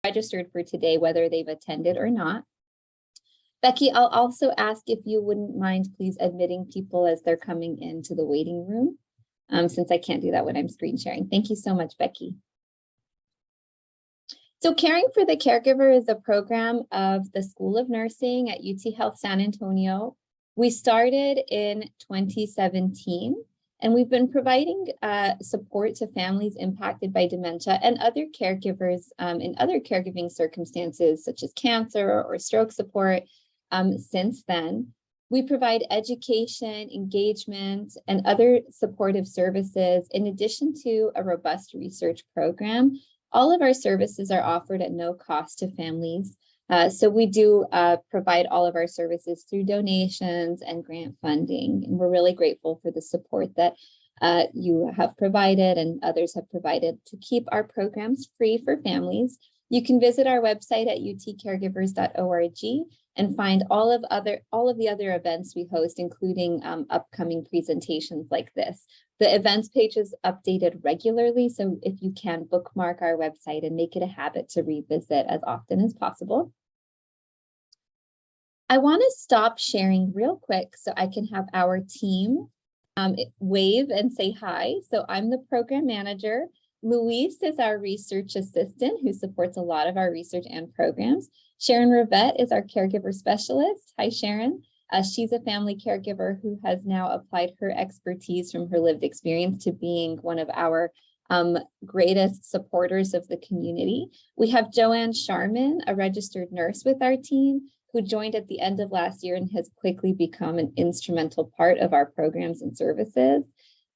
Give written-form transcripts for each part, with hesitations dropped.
registered for today, whether they've attended or not. Becky, I'll also ask if you wouldn't mind please admitting people as they're coming into the waiting room, since I can't do that when I'm screen sharing. Thank you so much, Becky. So Caring for the Caregiver is a program of the School of Nursing at UT Health San Antonio. We started in 2017, and we've been providing support to families impacted by dementia and other caregivers in other caregiving circumstances, such as cancer or stroke support since then. We provide education, engagement, and other supportive services in addition to a robust research program. All of our services are offered at no cost to families. So we do provide all of our services through donations and grant funding. And we're really grateful for the support that you have provided and others have provided to keep our programs free for families. You can visit our website at utcaregivers.org and find all of the other events we host, including upcoming presentations like this. The events page is updated regularly, so if you can bookmark our website and make it a habit to revisit as often as possible. I want to stop sharing real quick so I can have our team wave and say hi. So I'm the program manager. Luis is our research assistant who supports a lot of our research and programs. Sharon Rivette is our caregiver specialist. Hi, Sharon. She's a family caregiver who has now applied her expertise from her lived experience to being one of our greatest supporters of the community. We have Joanne Sharman, a registered nurse with our team, who joined at the end of last year and has quickly become an instrumental part of our programs and services.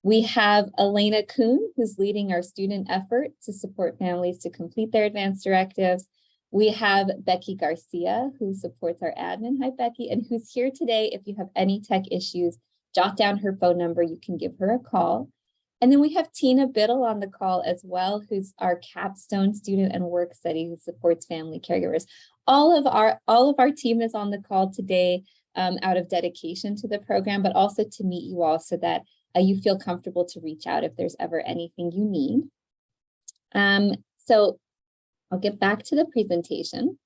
We have Elena Kuhn, who's leading our student effort to support families to complete their advanced directives. We have Becky Garcia, who supports our admin. Hi, Becky, and who's here today. If you have any tech issues, jot down her phone number. You can give her a call. And then we have Tina Biddle on the call as well, who's our capstone student and work study who supports family caregivers. All of our team is on the call today out of dedication to the program, but also to meet you all so that you feel comfortable to reach out if there's ever anything you need. So I'll get back to the presentation.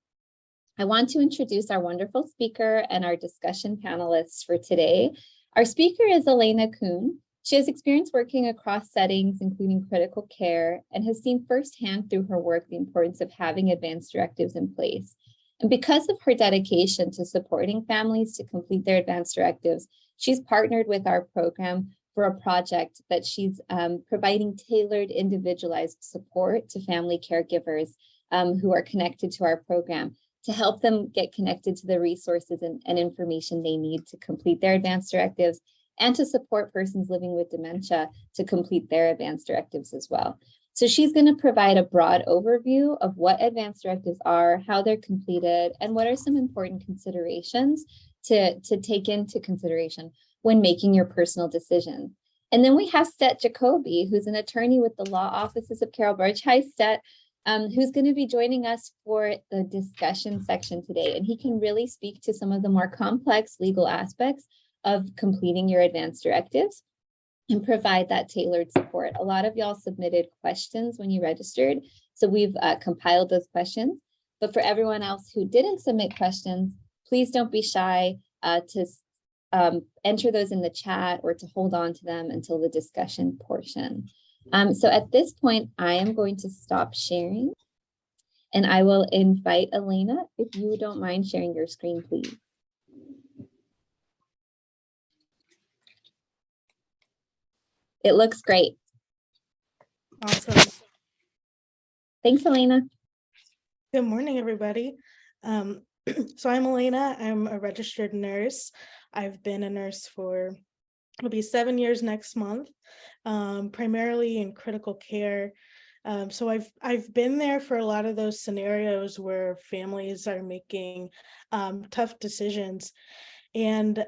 I want to introduce our wonderful speaker and our discussion panelists for today. Our speaker is Elena Kuhn. She has experience working across settings, including critical care, and has seen firsthand through her work the importance of having advanced directives in place. And because of her dedication to supporting families to complete their advanced directives, she's partnered with our program for a project that she's providing tailored, individualized support to family caregivers who are connected to our program to help them get connected to the resources and information they need to complete their advanced directives and to support persons living with dementia to complete their advanced directives as well. So she's going to provide a broad overview of what advanced directives are, how they're completed, and what are some important considerations to take into consideration when making your personal decisions. And then we have Stet Jacoby, who's an attorney with the law offices of Carol Birch. Hi, Stet, who's going to be joining us for the discussion section today. And he can really speak to some of the more complex legal aspects of completing your advanced directives and provide that tailored support. A lot of y'all submitted questions when you registered, so we've compiled those questions. But for everyone else who didn't submit questions, please don't be shy to enter those in the chat or to hold on to them until the discussion portion. So at this point, I am going to stop sharing and I will invite Elena, if you don't mind sharing your screen, please. It looks great. Awesome. Thanks, Elena. Good morning, everybody. So I'm Elena. I'm a registered nurse. I've been a nurse for, it'll be 7 years next month, primarily in critical care. So I've been there for a lot of those scenarios where families are making tough decisions. And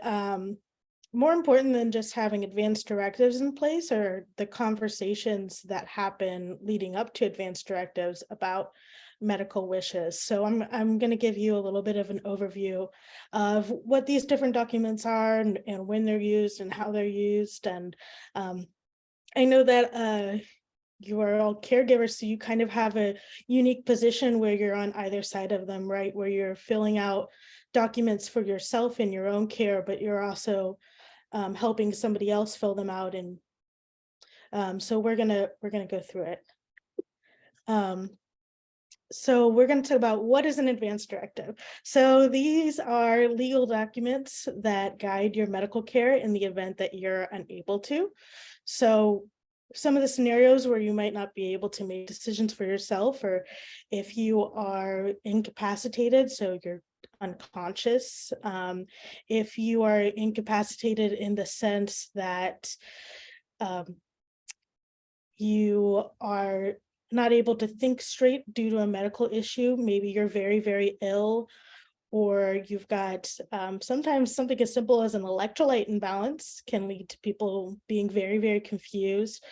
more important than just having advanced directives in place are the conversations that happen leading up to advanced directives about medical wishes. So I'm going to give you a little bit of an overview of what these different documents are and when they're used and how they're used. And I know that you are all caregivers, so you kind of have a unique position where you're on either side of them, right? Where you're filling out documents for yourself in your own care, but you're also helping somebody else fill them out. And so we're gonna go through it. So we're going to talk about what is an advance directive. So these are legal documents that guide your medical care in the event that you're unable to. So some of the scenarios where you might not be able to make decisions for yourself, or if you are incapacitated, so you're unconscious, if you are incapacitated in the sense that you are not able to think straight due to a medical issue, maybe you're very, very ill, or you've got sometimes something as simple as an electrolyte imbalance can lead to people being very, very confused.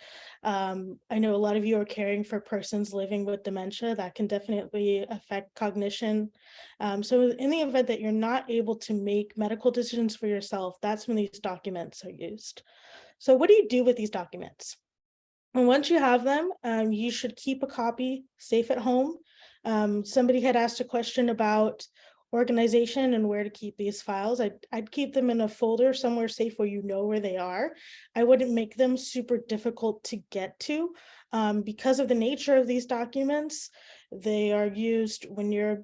I know a lot of you are caring for persons living with dementia. That can definitely affect cognition. So in the event that you're not able to make medical decisions for yourself, that's when these documents are used. So what do you do with these documents? And once you have them, you should keep a copy safe at home. Somebody had asked a question about organization and where to keep these files. I'd keep them in a folder somewhere safe where you know where they are. I wouldn't make them super difficult to get to. Because of the nature of these documents, they are used when you're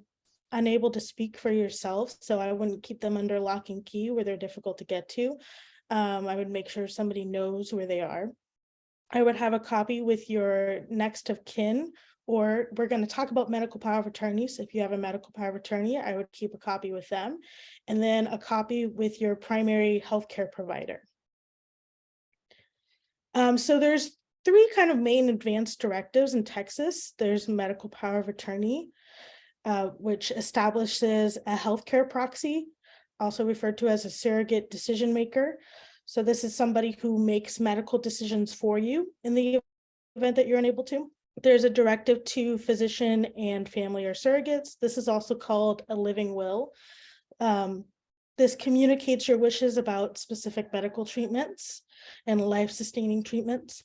unable to speak for yourself. So I wouldn't keep them under lock and key where they're difficult to get to. I would make sure somebody knows where they are. I would have a copy with your next of kin, or we're going to talk about medical power of attorney. So if you have a medical power of attorney, I would keep a copy with them, and then a copy with your primary healthcare provider. So there's three kind of main advanced directives in Texas. There's medical power of attorney, which establishes a healthcare proxy, also referred to as a surrogate decision maker. So this is somebody who makes medical decisions for you in the event that you're unable to. There's a directive to physician and family or surrogates. This is also called a living will. This communicates your wishes about specific medical treatments and life-sustaining treatments.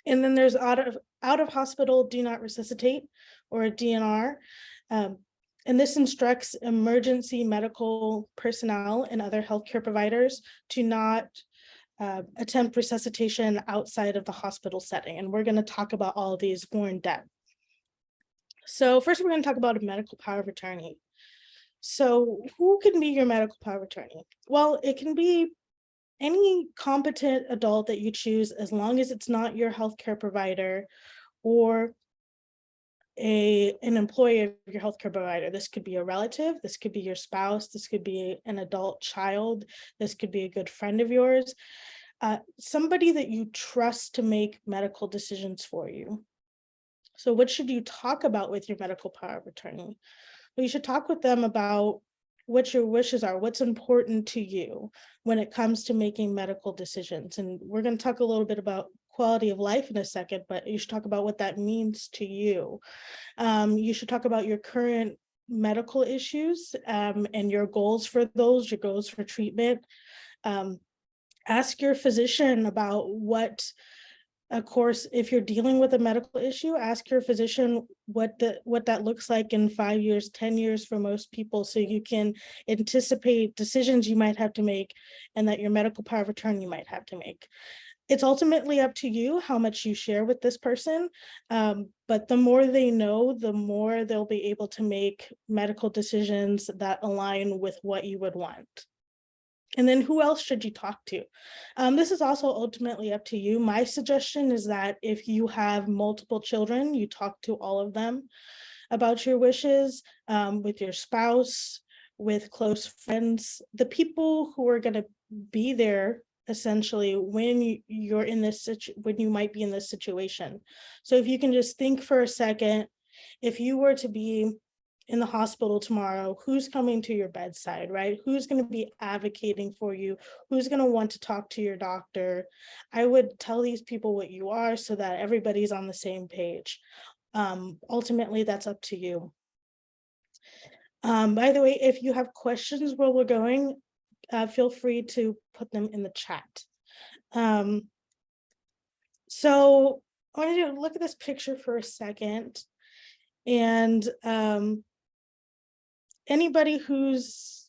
And then there's out of hospital do not resuscitate, or a DNR. And this instructs emergency medical personnel and other healthcare providers to not attempt resuscitation outside of the hospital setting. And we're going to talk about all of these more in depth. So first, we're going to talk about a medical power of attorney. So who can be your medical power of attorney? Well, it can be any competent adult that you choose, as long as it's not your healthcare provider or an employee of your healthcare provider. This could be a relative, this could be your spouse, this could be an adult child, this could be a good friend of yours, somebody that you trust to make medical decisions for you. So what should you talk about with your medical power of attorney? Well, you should talk with them about what your wishes are, what's important to you when it comes to making medical decisions. And we're going to talk a little bit about quality of life in a second, but you should talk about what that means to you. You should talk about your current medical issues and your goals for those, your goals for treatment. Ask your physician about what, of course, if you're dealing with a medical issue, ask your physician what that looks like in 5 years, 10 years for most people, so you can anticipate decisions you might have to make and that your medical power of attorney might have to make. It's ultimately up to you how much you share with this person, but the more they know, the more they'll be able to make medical decisions that align with what you would want. And then who else should you talk to? This is also ultimately up to you. My suggestion is that if you have multiple children, you talk to all of them about your wishes, with your spouse, with close friends, the people who are going to be there essentially when you're in this when you might be in this situation. So if you can just think for a second, if you were to be in the hospital tomorrow, who's coming to your bedside, right? Who's going to be advocating for you? Who's going to want to talk to your doctor? I would tell these people what you are so that everybody's on the same page. Ultimately, that's up to you. By the way, if you have questions while we're going, feel free to put them in the chat. So I want you to look at this picture for a second. And anybody who's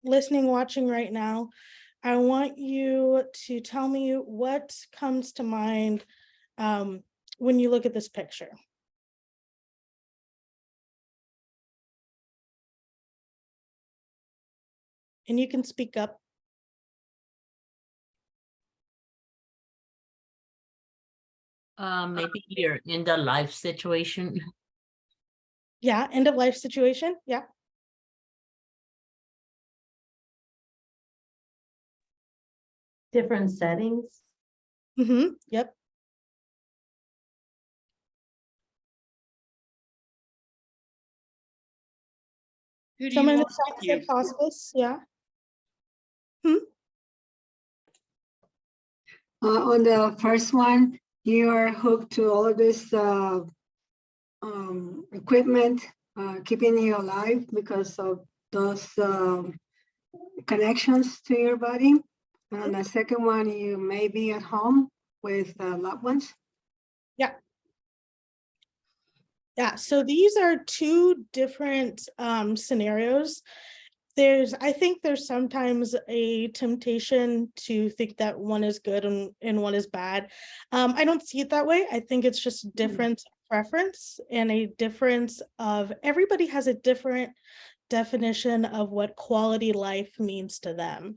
listening, watching right now, I want you to tell me what comes to mind when you look at this picture. And you can speak up. Maybe you're in the life situation. Yeah, end of life situation. Yeah. Different settings. Yep. Who do Someone you in want the to? hospice. Yeah. On the first one, you are hooked to all of this equipment, keeping you alive because of those connections to your body. And the second one, you may be at home with loved ones. Yeah, so these are two different scenarios. I think there's sometimes a temptation to think that one is good and one is bad. I don't see it that way. I think it's just different preference and a difference of everybody has a different definition of what quality life means to them.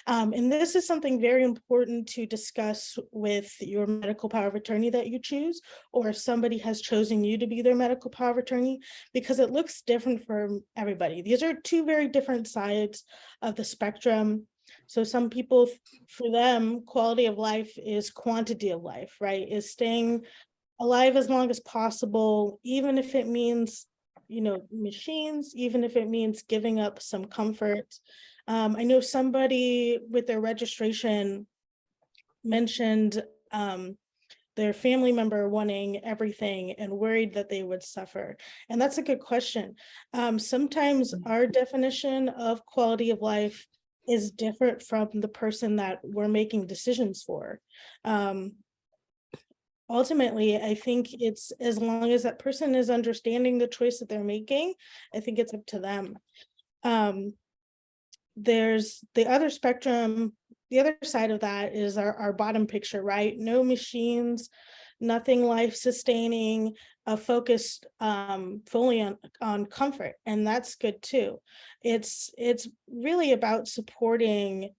And this is something very important to discuss with your medical power of attorney that you choose, or if somebody has chosen you to be their medical power of attorney, because it looks different for everybody. These are two very different sides of the spectrum. So some people, for them, quality of life is quantity of life, right? Is staying alive as long as possible, even if it means machines, even if it means giving up some comfort. I know somebody with their registration mentioned their family member wanting everything and worried that they would suffer. And that's a good question. Sometimes our definition of quality of life is different from the person that we're making decisions for. Ultimately, I think it's as long as that person is understanding the choice that they're making, I think it's up to them. There's the other spectrum. The other side of that is our bottom picture, right? No machines, nothing life sustaining, focused fully on comfort. And that's good too. It's really about supporting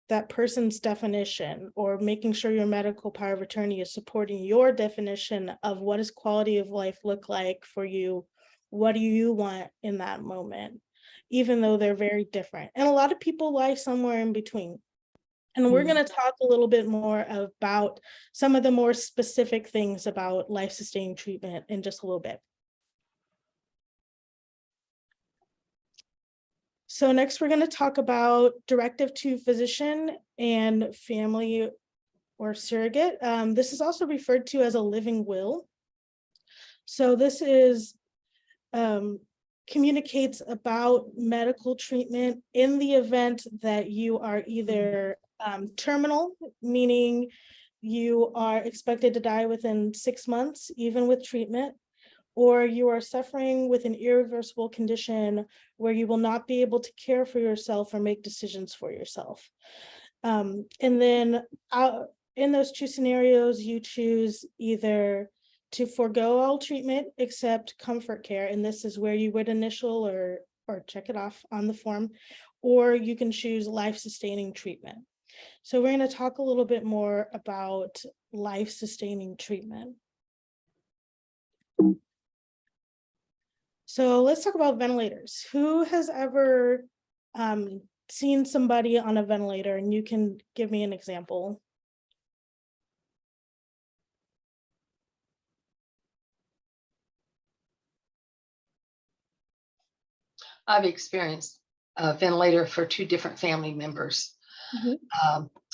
that person's definition, or making sure your medical power of attorney is supporting your definition of what does quality of life look like for you. What do you want in that moment, even though they're very different. And a lot of people lie somewhere in between. And we're going to talk a little bit more about some of the more specific things about life-sustaining treatment in just a little bit. So next, we're going to talk about directive to physician and family or surrogate. This is also referred to as a living will. So this is communicates about medical treatment in the event that you are either terminal, meaning you are expected to die within 6 months, even with treatment, or you are suffering with an irreversible condition where you will not be able to care for yourself or make decisions for yourself. And then in those two scenarios, you choose either to forego all treatment except comfort care, and this is where you would initial or check it off on the form, or you can choose life-sustaining treatment. So we're going to talk a little bit more about life-sustaining treatment. So let's talk about ventilators. Who has ever seen somebody on a ventilator? And you can give me an example. I've experienced a ventilator for two different family members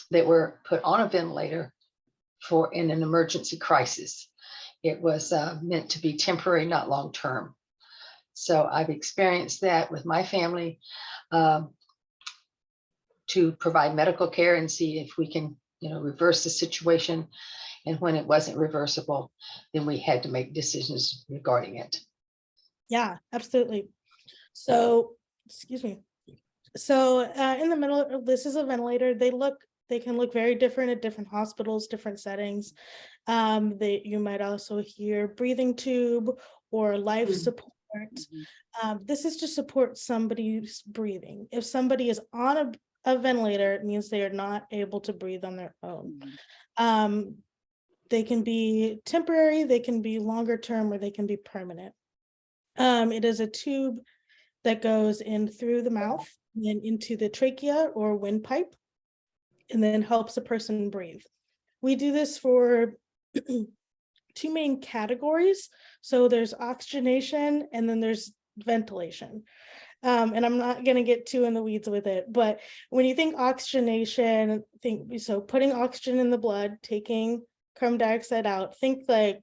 that were put on a ventilator in an emergency crisis. It was meant to be temporary, not long-term. So I've experienced that with my family to provide medical care and see if we can, reverse the situation And when it wasn't reversible, then we had to make decisions regarding it. Yeah, absolutely. So, excuse me. So in the middle, this is a ventilator. They can look very different at different hospitals, different settings. You might also hear breathing tube or life support. This is to support somebody's breathing. If somebody is on a ventilator, it means they are not able to breathe on their own. They can be temporary, they can be longer term, or they can be permanent. It is a tube that goes in through the mouth and into the trachea or windpipe, and then helps a person breathe. We do this for two main categories. So there's oxygenation and then there's ventilation. And I'm not going to get too in the weeds with it, but when you think oxygenation, so putting oxygen in the blood, taking carbon dioxide out, think like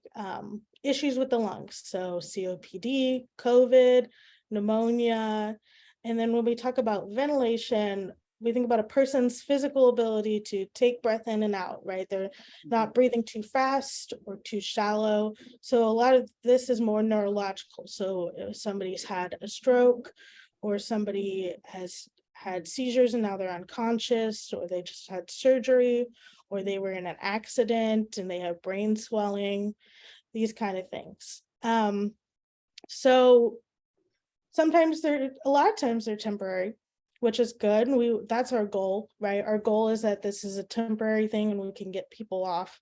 issues with the lungs. So COPD, COVID, pneumonia. And then when we talk about ventilation, we think about a person's physical ability to take breath in and out, right? They're not breathing too fast or too shallow. So a lot of this is more neurological. So if somebody's had a stroke, or somebody has had seizures and now they're unconscious, or they just had surgery, or they were in an accident and they have brain swelling, these kind of things. So sometimes a lot of times they're temporary, which is good. And that's our goal, right? Our goal is that this is a temporary thing and we can get people off.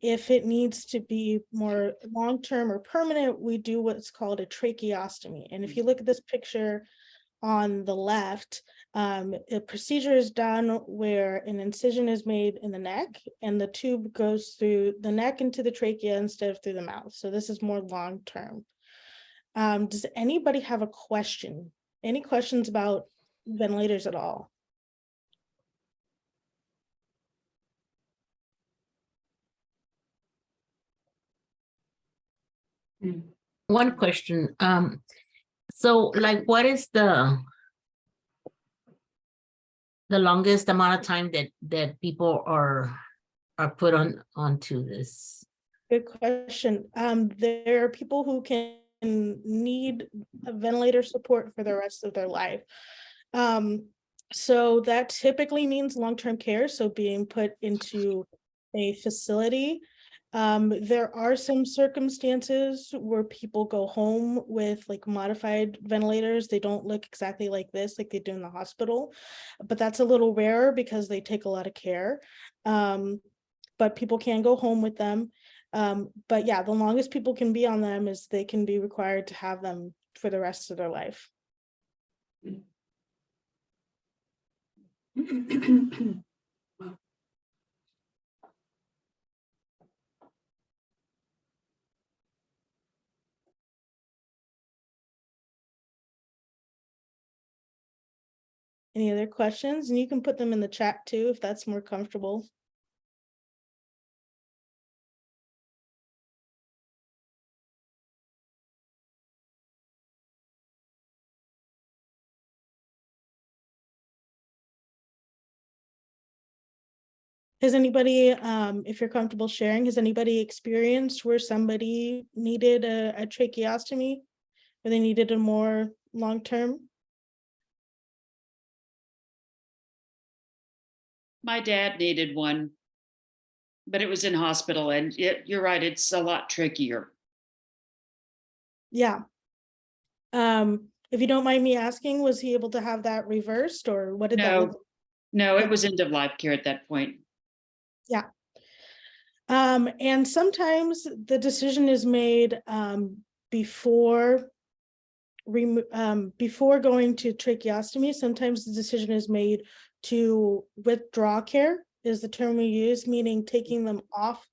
If it needs to be more long-term or permanent, we do what's called a tracheostomy. And if you look at this picture on the left, a procedure is done where an incision is made in the neck and the tube goes through the neck into the trachea instead of through the mouth. So this is more long-term. Does anybody have a question? Any questions about ventilators at all? One question, so like what is the longest amount of time that people are put onto this? Good question. There are people who can need a ventilator support for the rest of their life. So that typically means long-term care, so being put into a facility. There are some circumstances where people go home with like modified ventilators. They don't look exactly like this, like they do in the hospital, but that's a little rarer because they take a lot of care. But people can go home with them. But yeah, the longest people can be on them is they can be required to have them for the rest of their life. Any other questions? And you can put them in the chat too, if that's more comfortable. Has anybody, if you're comfortable sharing, has anybody experienced where somebody needed a tracheostomy or they needed a more long-term? My dad needed one, but it was in hospital, and you're right, it's a lot trickier. Yeah. If you don't mind me asking, was he able to have that reversed or what did that look like? No, it was end of life care at that point. Yeah. And sometimes the decision is made before going to tracheostomy. Sometimes the decision is made to withdraw care is the term we use, meaning taking them off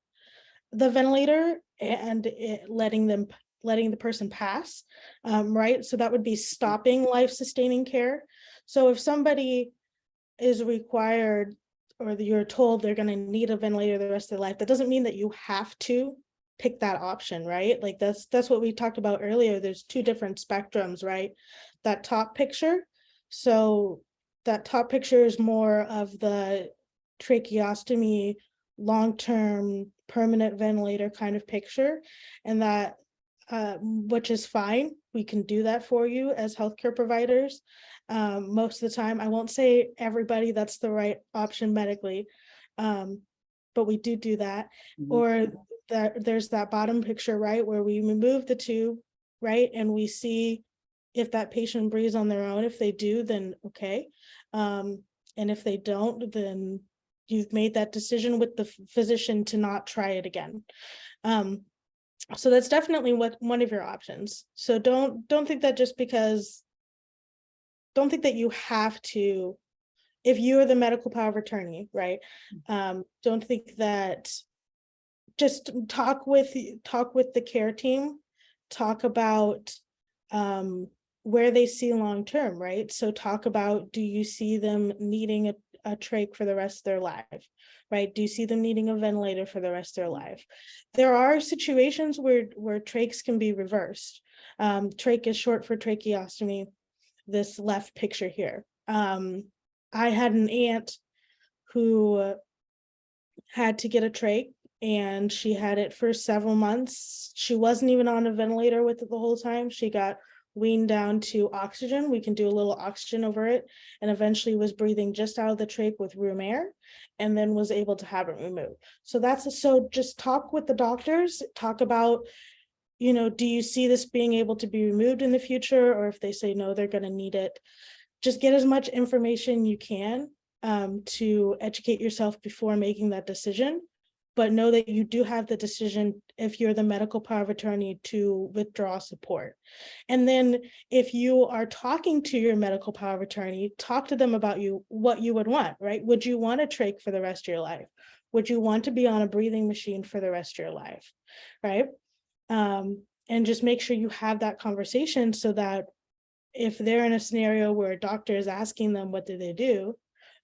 the ventilator and letting the person pass, right? So that would be stopping life-sustaining care. So if somebody is required or you're told they're going to need a ventilator the rest of their life, that doesn't mean that you have to pick that option, right? Like that's what we talked about earlier. There's two different spectrums, right? That top picture. So that top picture is more of the tracheostomy long-term permanent ventilator kind of picture, and that which is fine. We can do that for you as healthcare providers. Most of the time, I won't say everybody that's the right option medically, but we do that. Or there's that bottom picture, right, where we remove the tube, right, and we see if that patient breathes on their own. If they do, then okay. And if they don't, then you've made that decision with the physician to not try it again. So that's definitely one of your options. So don't think that just because, don't think that you have to, if you're the medical power of attorney, right? Don't think that, just talk with the care team, talk about where they see long-term, right? So talk about, do you see them needing a trach for the rest of their life, right? Do you see them needing a ventilator for the rest of their life? There are situations where trachs can be reversed. Trach is short for tracheostomy, this left picture here. I had an aunt who had to get a trach, and she had it for several months. She wasn't even on a ventilator with it the whole time. She got weaned down to oxygen. We can do a little oxygen over it, and eventually was breathing just out of the trach with room air, and then was able to have it removed. So so just talk with the doctors, talk about, do you see this being able to be removed in the future? Or if they say no, they're going to need it. Just get as much information you can to educate yourself before making that decision. But know that you do have the decision, if you're the medical power of attorney, to withdraw support. And then if you are talking to your medical power of attorney, talk to them about what you would want, right? Would you want a trach for the rest of your life? Would you want to be on a breathing machine for the rest of your life, right? And just make sure you have that conversation, so that if they're in a scenario where a doctor is asking them what do,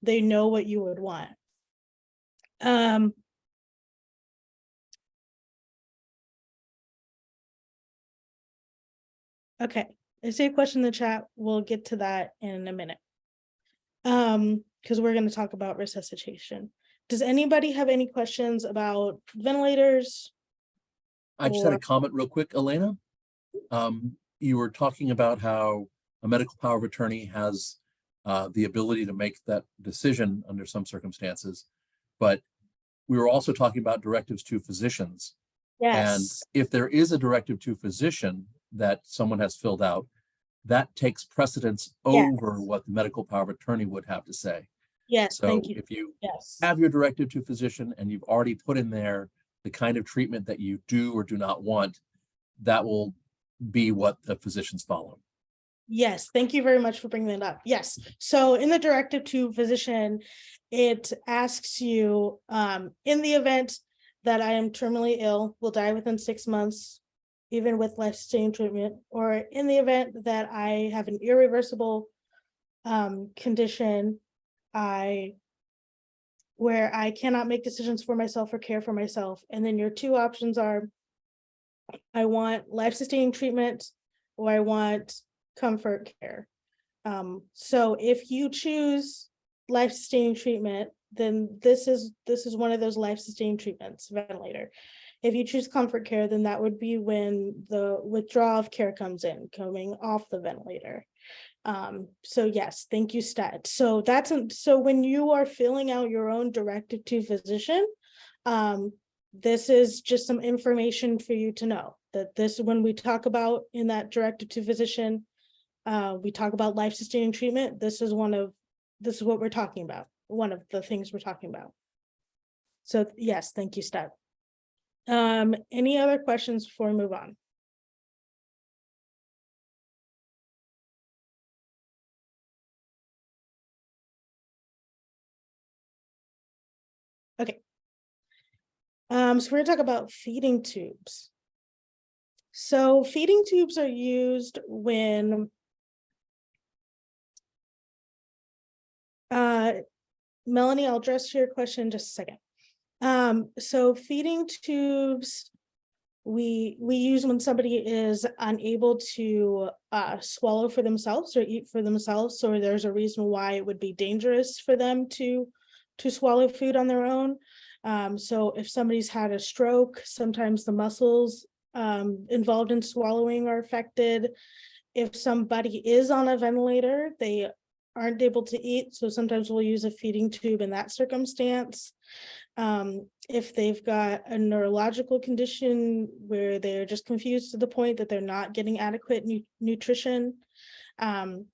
they know what you would want. Okay, I see a question in the chat. We'll get to that in a minute. Because we're going to talk about resuscitation. Does anybody have any questions about ventilators? I just had a comment real quick, Elena. You were talking about how a medical power of attorney has the ability to make that decision under some circumstances, but we were also talking about directives to physicians. Yes. And if there is a directive to physician that someone has filled out, that takes precedence over what the medical power of attorney would have to say. Yes, So thank you. if you Yes. have your directive to physician and you've already put in there the kind of treatment that you do or do not want, that will be what the physicians follow. Yes, thank you very much for bringing that up. Yes, so in the directive to physician, it asks you, in the event that I am terminally ill, will die within 6 months, even with life-sustaining treatment, or in the event that I have an irreversible condition, where I cannot make decisions for myself or care for myself. And then your two options are, I want life-sustaining treatment, or I want comfort care. So if you choose life-sustaining treatment, then this is one of those life-sustaining treatments, ventilator. If you choose comfort care, then that would be when the withdrawal of care coming off the ventilator. So yes, thank you, Stat. So so when you are filling out your own directive to physician, this is just some information for you to know that when we talk about in that directive to physician, we talk about life-sustaining treatment. This is what we're talking about. One of the things we're talking about. So yes, thank you, Stat. Any other questions before we move on? Okay. So we're gonna talk about feeding tubes. So feeding tubes are used when Melanie, I'll address your question in just a second. So feeding tubes we use when somebody is unable to swallow for themselves or eat for themselves, or there's a reason why it would be dangerous for them to swallow food on their own. So if somebody's had a stroke, sometimes the muscles involved in swallowing are affected. If somebody is on a ventilator, they aren't able to eat, so sometimes we'll use a feeding tube in that circumstance. If they've got a neurological condition where they're just confused to the point that they're not getting adequate nutrition. And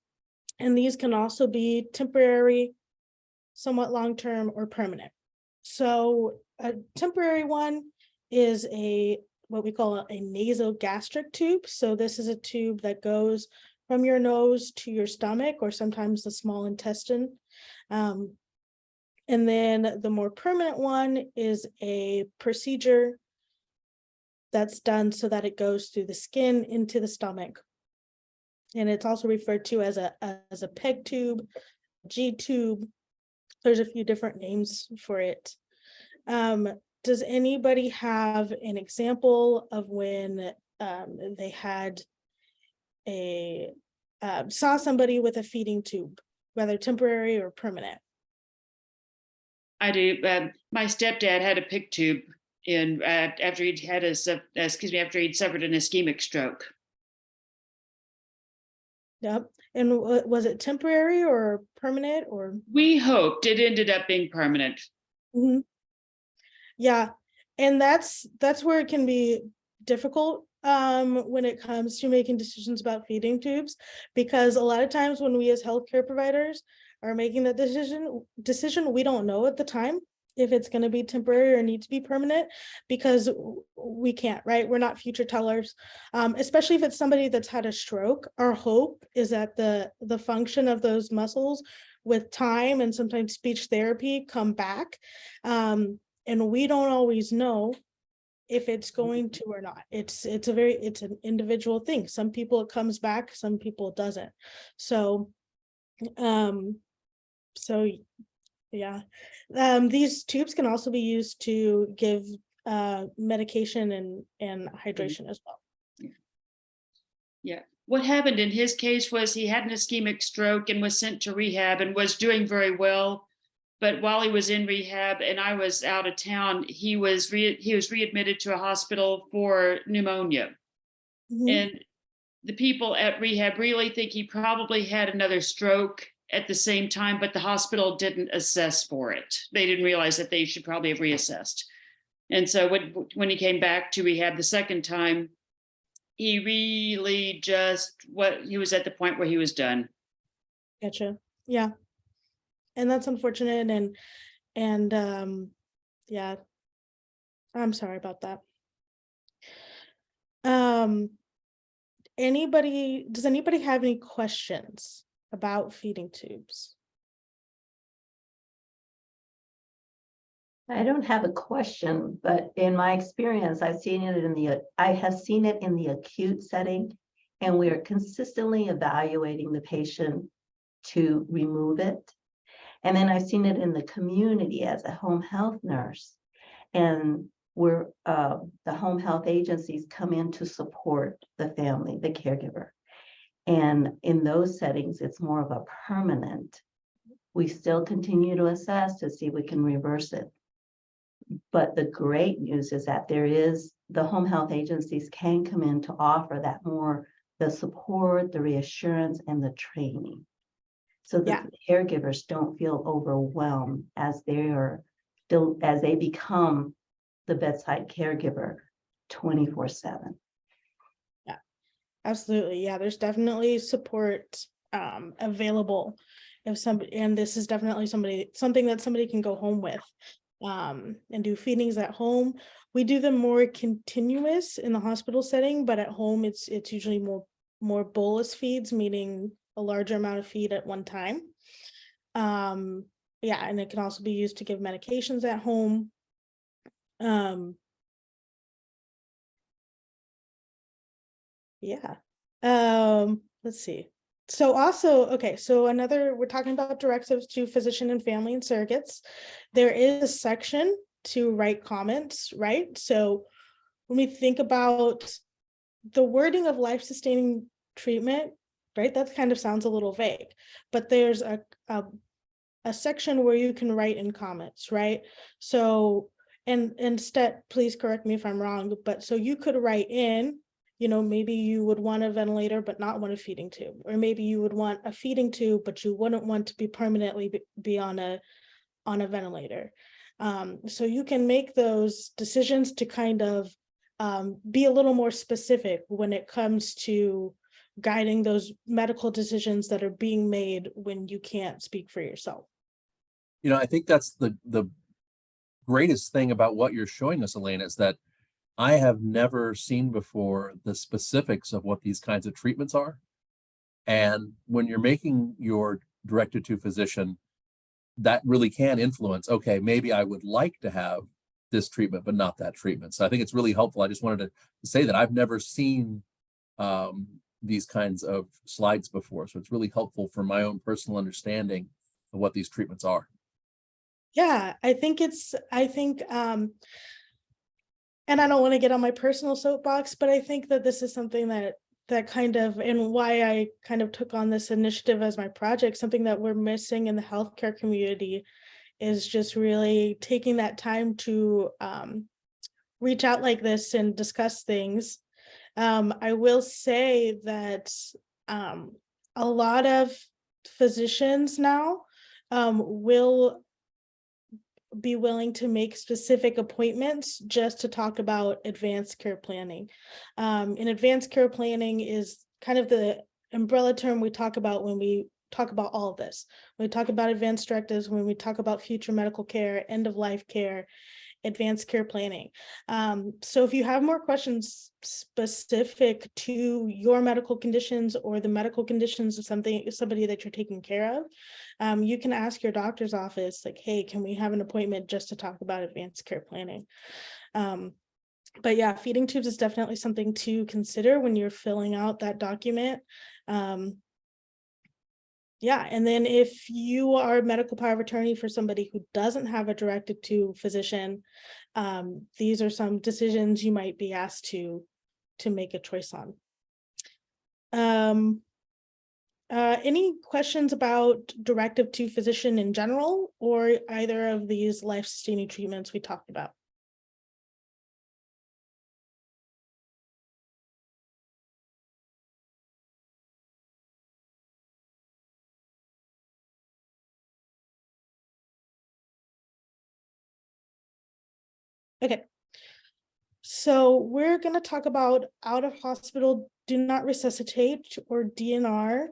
these can also be temporary, somewhat long-term, or permanent. So a temporary one is what we call a nasogastric tube. So this is a tube that goes from your nose to your stomach, or sometimes the small intestine. And then the more permanent one is a procedure that's done so that it goes through the skin into the stomach. And it's also referred to as a PEG tube, G tube. There's a few different names for it. Does anybody have an example of when they had saw somebody with a feeding tube, whether temporary or permanent? I do. My stepdad had a PIC tube after he'd had after he'd suffered an ischemic stroke. Yep. And was it temporary or permanent, or? We hoped it ended up being permanent. Mm-hmm. Yeah, and that's where it can be difficult when it comes to making decisions about feeding tubes, because a lot of times when we as healthcare providers are making that decision, we don't know at the time if it's going to be temporary or need to be permanent, because we can't, right? We're not future tellers, especially if it's somebody that's had a stroke. Our hope is that the function of those muscles with time and sometimes speech therapy come back. And we don't always know if it's going to or not. It's an individual thing. Some people it comes back, some people it doesn't. So yeah, these tubes can also be used to give medication and hydration as well. Yeah. What happened in his case was he had an ischemic stroke and was sent to rehab and was doing very well. But while he was in rehab and I was out of town, he was readmitted to a hospital for pneumonia. Mm-hmm. And the people at rehab really think he probably had another stroke at the same time, but the hospital didn't assess for it. They didn't realize that they should probably have reassessed. And so when he came back to rehab the second time, he really he was at the point where he was done. Gotcha. Yeah. And that's unfortunate. And yeah, I'm sorry about that. Does anybody have any questions about feeding tubes? I don't have a question, but in my experience, I have seen it in the acute setting, and we are consistently evaluating the patient to remove it. And then I've seen it in the community as a home health nurse, and where the home health agencies come in to support the family, the caregiver. And in those settings, it's more of a permanent. We still continue to assess to see if we can reverse it. But the great news is that the home health agencies can come in to offer that the support, the reassurance, and the training, so that the caregivers don't feel overwhelmed as they become the bedside caregiver 24/7. Yeah, absolutely. Yeah, there's definitely support available and this is definitely something that somebody can go home with. And do feedings at home. We do them more continuous in the hospital setting, but at home it's usually more bolus feeds, meaning a larger amount of feed at one time. Yeah, and it can also be used to give medications at home. Yeah. Let's see. So also, okay, so we're talking about directives to physician and family and surrogates. There is a section to write comments, right? So when we think about the wording of life-sustaining treatment, right, that kind of sounds a little vague, but there's a section where you can write in comments, right? So and Stet, please correct me if I'm wrong, but so you could write in, maybe you would want a ventilator but not want a feeding tube, or maybe you would want a feeding tube but you wouldn't want to be permanently be on a ventilator. So you can make those decisions to kind of be a little more specific when it comes to guiding those medical decisions that are being made when you can't speak for yourself. I think that's the greatest thing about what you're showing us, Elena, is that I have never seen before the specifics of what these kinds of treatments are. And when you're making your directed to physician, that really can influence, okay, maybe I would like to have this treatment, but not that treatment. So I think it's really helpful. I just wanted to say that I've never seen these kinds of slides before. So it's really helpful for my own personal understanding of what these treatments are. Yeah, I think, and I don't want to get on my personal soapbox, but I think that this is something that kind of, and why I kind of took on this initiative as my project, something that we're missing in the healthcare community is just really taking that time to reach out like this and discuss things. I will say that a lot of physicians now will be willing to make specific appointments just to talk about advanced care planning. And advanced care planning is kind of the umbrella term we talk about when we talk about all of this. When we talk about advanced directives, when we talk about future medical care, end of life care, advanced care planning. So if you have more questions specific to your medical conditions or the medical conditions of somebody that you're taking care of, you can ask your doctor's office, like, hey, can we have an appointment just to talk about advanced care planning? But yeah, feeding tubes is definitely something to consider when you're filling out that document. Yeah, and then if you are a medical power of attorney for somebody who doesn't have a directed to physician, these are some decisions you might be asked to make a choice on. Any questions about directive to physician in general, or either of these life-sustaining treatments we talked about? Okay, so we're going to talk about out of hospital do not resuscitate, or DNR.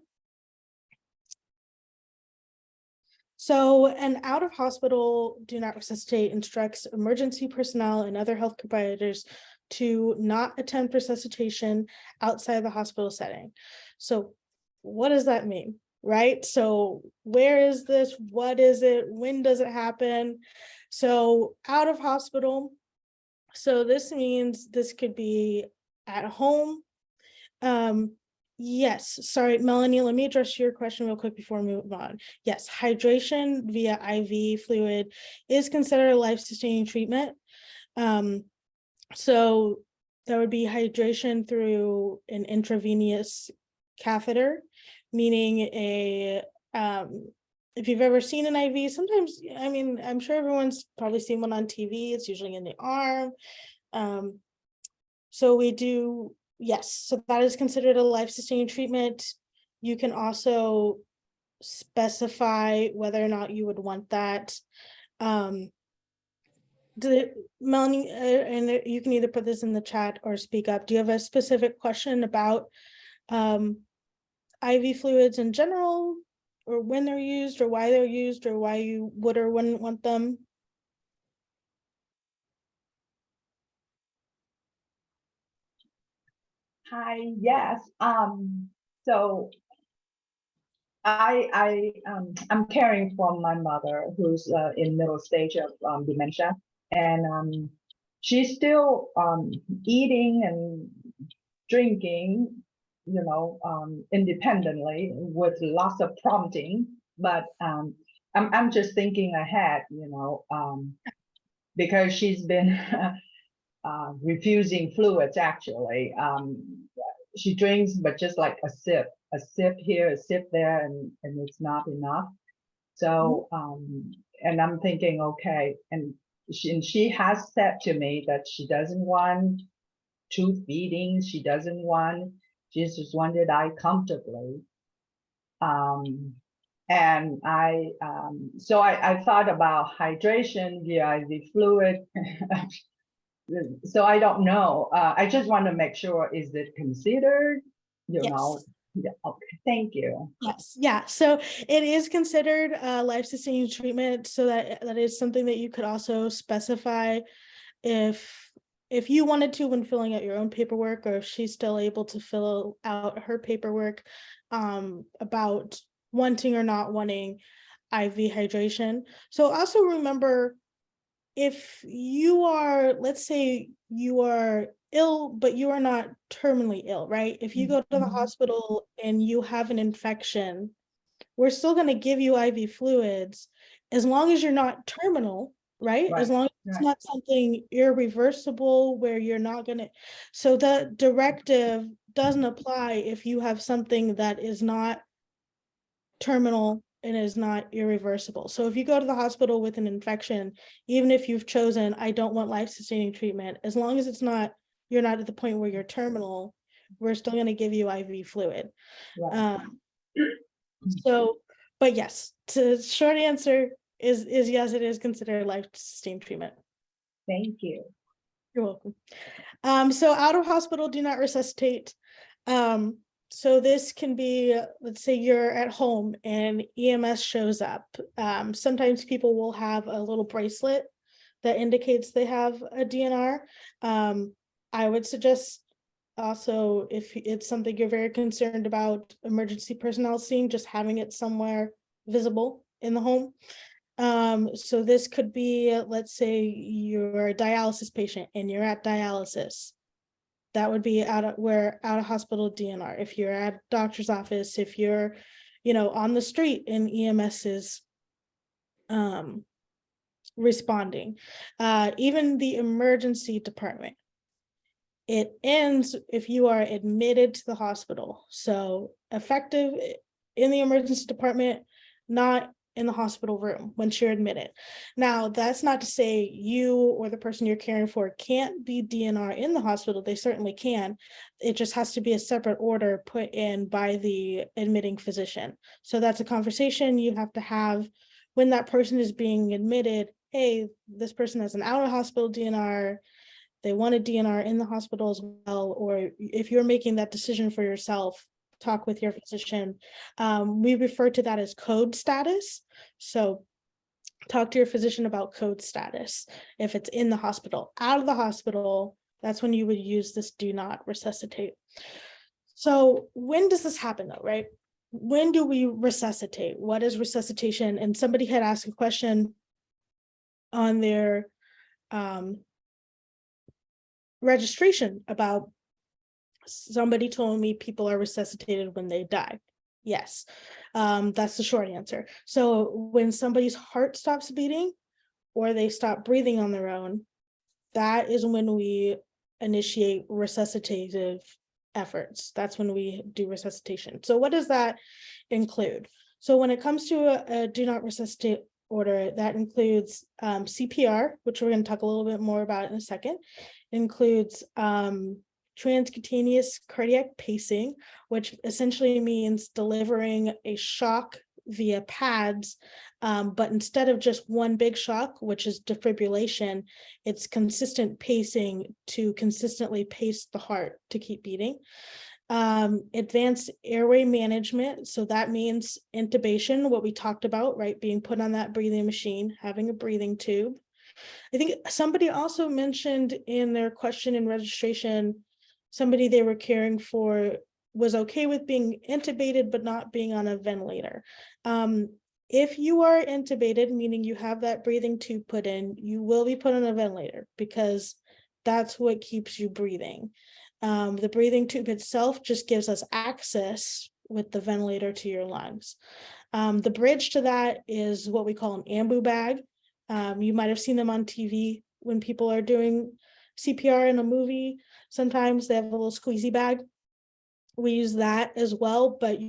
So an out of hospital do not resuscitate instructs emergency personnel and other health providers to not attempt resuscitation outside the hospital setting. So what does that mean, right? So where is this? What is it? When does it happen? So out of hospital. So this means this could be at home. Yes, sorry, Melanie, let me address your question real quick before we move on. Yes, hydration via IV fluid is considered a life-sustaining treatment. So that would be hydration through an intravenous catheter, meaning if you've ever seen an IV, sometimes, I mean, I'm sure everyone's probably seen one on TV. It's usually in the arm. So we do, yes, so that is considered a life-sustaining treatment. You can also specify whether or not you would want that. Melanie, and you can either put this in the chat or speak up. Do you have a specific question about IV fluids in general, or when they're used, or why they're used, or why you would or wouldn't want them? Hi, yes. So I'm caring for my mother who's in middle stage of dementia, and she's still eating and drinking, independently with lots of prompting. But I'm just thinking ahead, because she's been refusing fluids actually. She drinks, but just like a sip here, a sip there, and it's not enough. So, and I'm thinking, okay, and she has said to me that she doesn't want 2 feedings. She just want to die comfortably. And so I thought about hydration, the IV fluid. So I don't know. I just want to make sure, is it considered, you know? Yes. Yeah, okay, thank you. Yes, yeah, so it is considered life-sustaining treatment, so that is something that you could also specify if you wanted to when filling out your own paperwork, or if she's still able to fill out her paperwork about wanting or not wanting IV hydration. So also remember, if you are, let's say you are ill, but you are not terminally ill, right? If you go to the Mhm. hospital and you have an infection, we're still going to give you IV fluids as long as you're not terminal, right? As Right, long as it's right. not something irreversible where you're not going to. So the directive doesn't apply if you have something that is not terminal and is not irreversible. So if you go to the hospital with an infection, even if you've chosen, I don't want life-sustaining treatment, as long as you're not at the point where you're terminal, we're still going to give you IV fluid. Right. So, but yes, the short answer is yes, it is considered life-sustaining treatment. Thank you. You're welcome. So out of hospital, do not resuscitate. So this can be, let's say you're at home and EMS shows up. Sometimes people will have a little bracelet that indicates they have a DNR. I would suggest also, if it's something you're very concerned about emergency personnel seeing, just having it somewhere visible in the home. So this could be, let's say you're a dialysis patient and you're at dialysis. That would be out of hospital DNR. If you're at a doctor's office, if you're, on the street and EMS is responding, even the emergency department. It ends if you are admitted to the hospital. So effective in the emergency department, not in the hospital room once you're admitted. Now, that's not to say you or the person you're caring for can't be DNR in the hospital. They certainly can. It just has to be a separate order put in by the admitting physician. So that's a conversation you have to have when that person is being admitted. Hey, this person has an out of hospital DNR. They want a DNR in the hospital as well, or if you're making that decision for yourself, talk with your physician. We refer to that as code status. So talk to your physician about code status. If it's in the hospital, out of the hospital, that's when you would use this do not resuscitate. So when does this happen though, right? When do we resuscitate? What is resuscitation? And somebody had asked a question on their registration about somebody told me people are resuscitated when they die. Yes, that's the short answer. So when somebody's heart stops beating or they stop breathing on their own, that is when we initiate resuscitative efforts. That's when we do resuscitation. So what does that include? So when it comes to a do not resuscitate order, that includes CPR, which we're going to talk a little bit more about in a second. It includes transcutaneous cardiac pacing, which essentially means delivering a shock via pads, but instead of just one big shock, which is defibrillation, it's consistent pacing to consistently pace the heart to keep beating. Advanced airway management, so that means intubation, what we talked about, right? Being put on that breathing machine, having a breathing tube. I think somebody also mentioned in their question and registration, somebody they were caring for was okay with being intubated, but not being on a ventilator. If you are intubated, meaning you have that breathing tube put in, you will be put on a ventilator because that's what keeps you breathing. The breathing tube itself just gives us access with the ventilator to your lungs. The bridge to that is what we call an ambu bag. You might have seen them on TV when people are doing CPR in a movie. Sometimes they have a little squeezy bag. We use that as well, but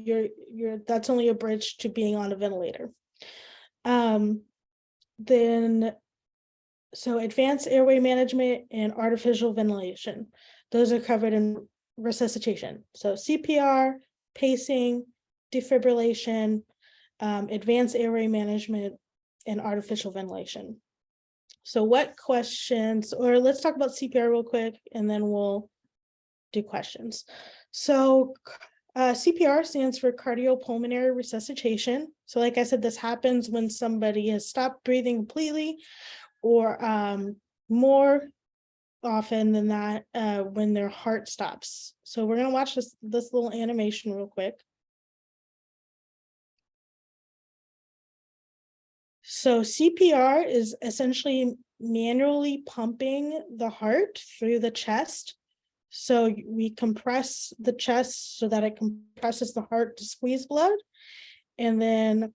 that's only a bridge to being on a ventilator. Then So advanced airway management and artificial ventilation. Those are covered in resuscitation. So CPR, pacing, defibrillation, advanced airway management, and artificial ventilation. So what questions, or let's talk about CPR real quick, and then we'll do questions. So CPR stands for cardiopulmonary resuscitation. So like I said, this happens when somebody has stopped breathing completely, or more often than that, when their heart stops. So we're gonna watch this little animation real quick. So CPR is essentially manually pumping the heart through the chest. So we compress the chest so that it compresses the heart to squeeze blood, and then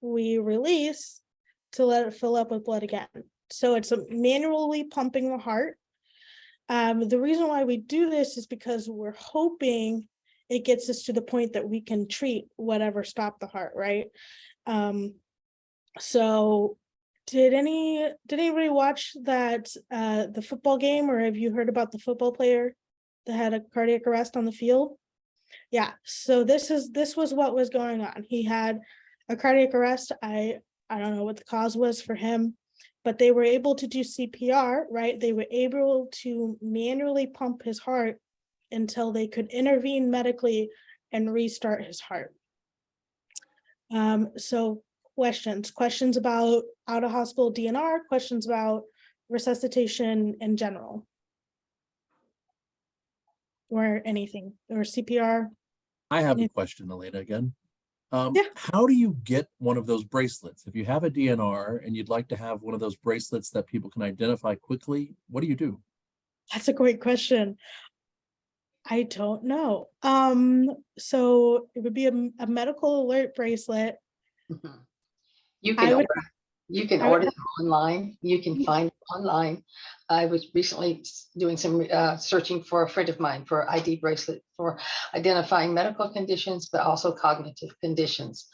we release to let it fill up with blood again. So it's manually pumping the heart. The reason why we do this is because we're hoping it gets us to the point that we can treat whatever stopped the heart, right? So did anybody watch that the football game, or have you heard about the football player that had a cardiac arrest on the field? Yeah, so this was what was going on. He had a cardiac arrest. I don't know what the cause was for him, but they were able to do CPR, right? They were able to manually pump his heart until they could intervene medically and restart his heart. So questions about out of hospital DNR, questions about resuscitation in general, or anything, or CPR. I have a question, Elena, again. Yeah. How do you get one of those bracelets? If you have a DNR and you'd like to have one of those bracelets that people can identify quickly, what do you do? That's a great question. I don't know. So it would be a medical alert bracelet. Mhm. You I can would- order, you can I would- order them online. You can find them online. I was recently doing some searching for a friend of mine for ID bracelet for identifying medical conditions, but also cognitive conditions.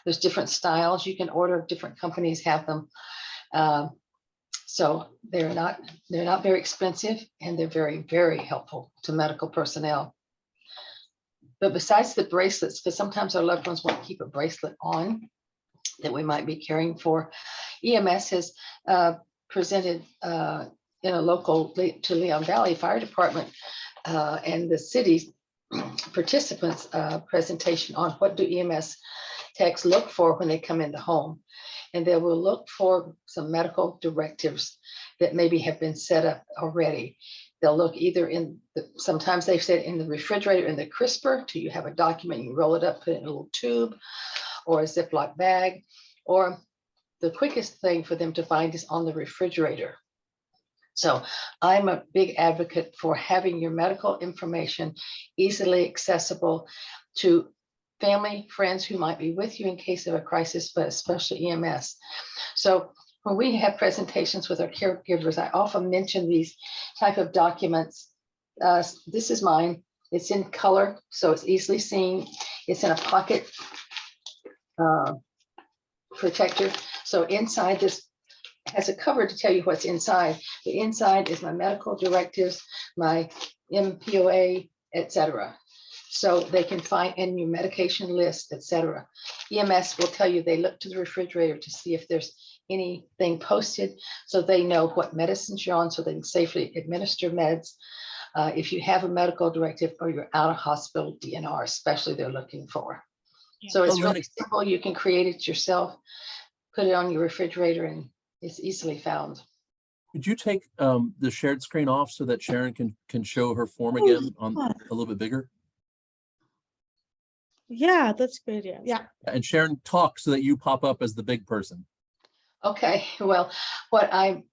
There's different styles you can order. Different companies have them. So they're not very expensive, and they're very, very helpful to medical personnel. But besides the bracelets, because sometimes our loved ones want to keep a bracelet on that we might be caring for, EMS has presented in a local to Leon Valley Fire Department and the city's participants presentation on what do EMS techs look for when they come in the home. And they will look for some medical directives that maybe have been set up already. They'll look either sometimes they've said in the refrigerator, in the crisper, till you have a document, you roll it up, put it in a little tube or a Ziploc bag, or the quickest thing for them to find is on the refrigerator. So I'm a big advocate for having your medical information easily accessible to family, friends who might be with you in case of a crisis, but especially EMS. So when we have presentations with our caregivers, I often mention these type of documents. This is mine. It's in color, so it's easily seen. It's in a pocket protector. So inside this has a cover to tell you what's inside. The inside is my medical directives, my MPOA, etc. So they can find in your medication list, etc. EMS will tell you they look to the refrigerator to see if there's anything posted, so they know what medicines you're on, so they can safely administer meds. If you have a medical directive or you're out of hospital DNR, especially they're looking for. So it's really simple. You can create it yourself, put it on your refrigerator, and it's easily found. Could you take the shared screen off so that Sharon can show her form again on a little bit bigger? Yeah, that's a good idea. Yeah. And Sharon, talk so that you pop up as the big person. Okay, well, what I'm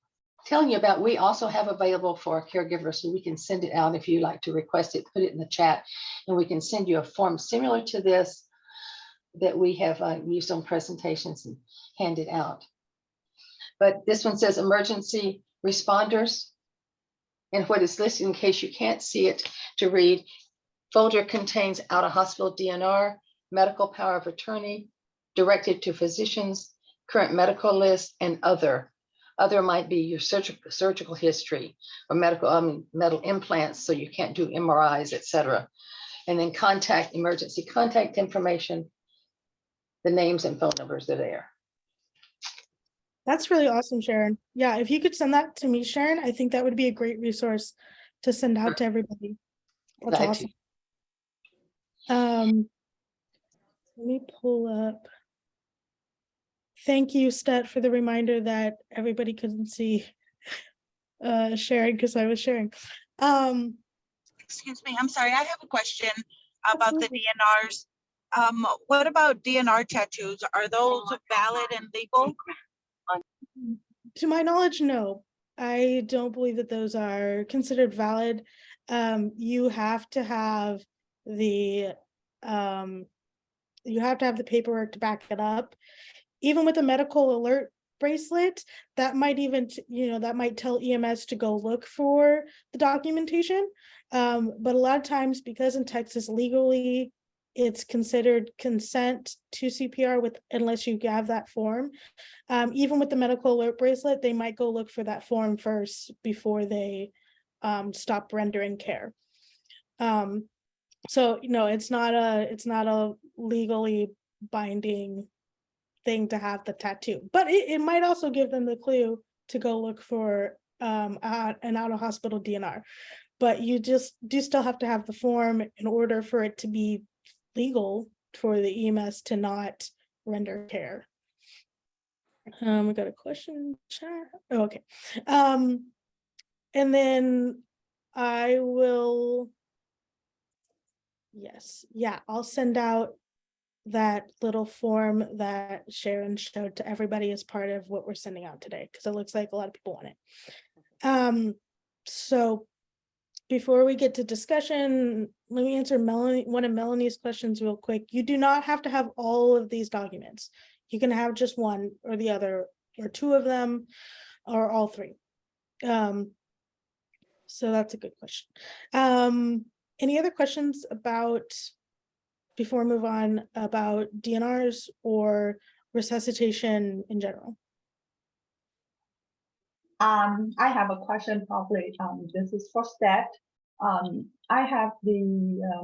telling you about, we also have available for our caregivers, so we can send it out if you like to request it, put it in the chat, and we can send you a form similar to this that we have used on presentations and handed out. But this one says emergency responders. And what is listed, in case you can't see it, to read, folder contains out of hospital DNR, medical power of attorney, directed to physicians, current medical list, and other. Other might be your surgical history or metal implants, so you can't do MRIs, etc. And then emergency contact information, the names and phone numbers are there. That's really awesome, Sharon. Yeah, if you could send that to me, Sharon, I think that would be a great resource to send out to everybody. That's Glad awesome. to. Let me pull up. Thank you, Stet, for the reminder that everybody couldn't see sharing because I was sharing. Excuse me, I'm sorry, I have a question about the Absolutely. DNRs. What about DNR tattoos? Are those valid and legal? To my knowledge, no. I don't believe that those are considered valid. You have to have the paperwork to back it up. Even with a medical alert bracelet, that might even, that might tell EMS to go look for the documentation. But a lot of times, because in Texas legally, it's considered consent to CPR unless you have that form. Even with the medical alert bracelet, they might go look for that form first before they stop rendering care. So it's not a legally binding thing to have the tattoo, but it might also give them the clue to go look for an out-of-hospital DNR. But you just do still have to have the form in order for it to be legal for the EMS to not render care. We got a question in the chat. Oh, okay. And then I will, I'll send out that little form that Sharon showed to everybody as part of what we're sending out today, because it looks like a lot of people want it. So before we get to discussion, let me answer one of Melanie's questions real quick. You do not have to have all of these documents. You can have just one or the other, or two of them, or all three. So that's a good question. Any other questions before we move on, about DNRs or resuscitation in general? I have a question, probably. This is for Stat. I have the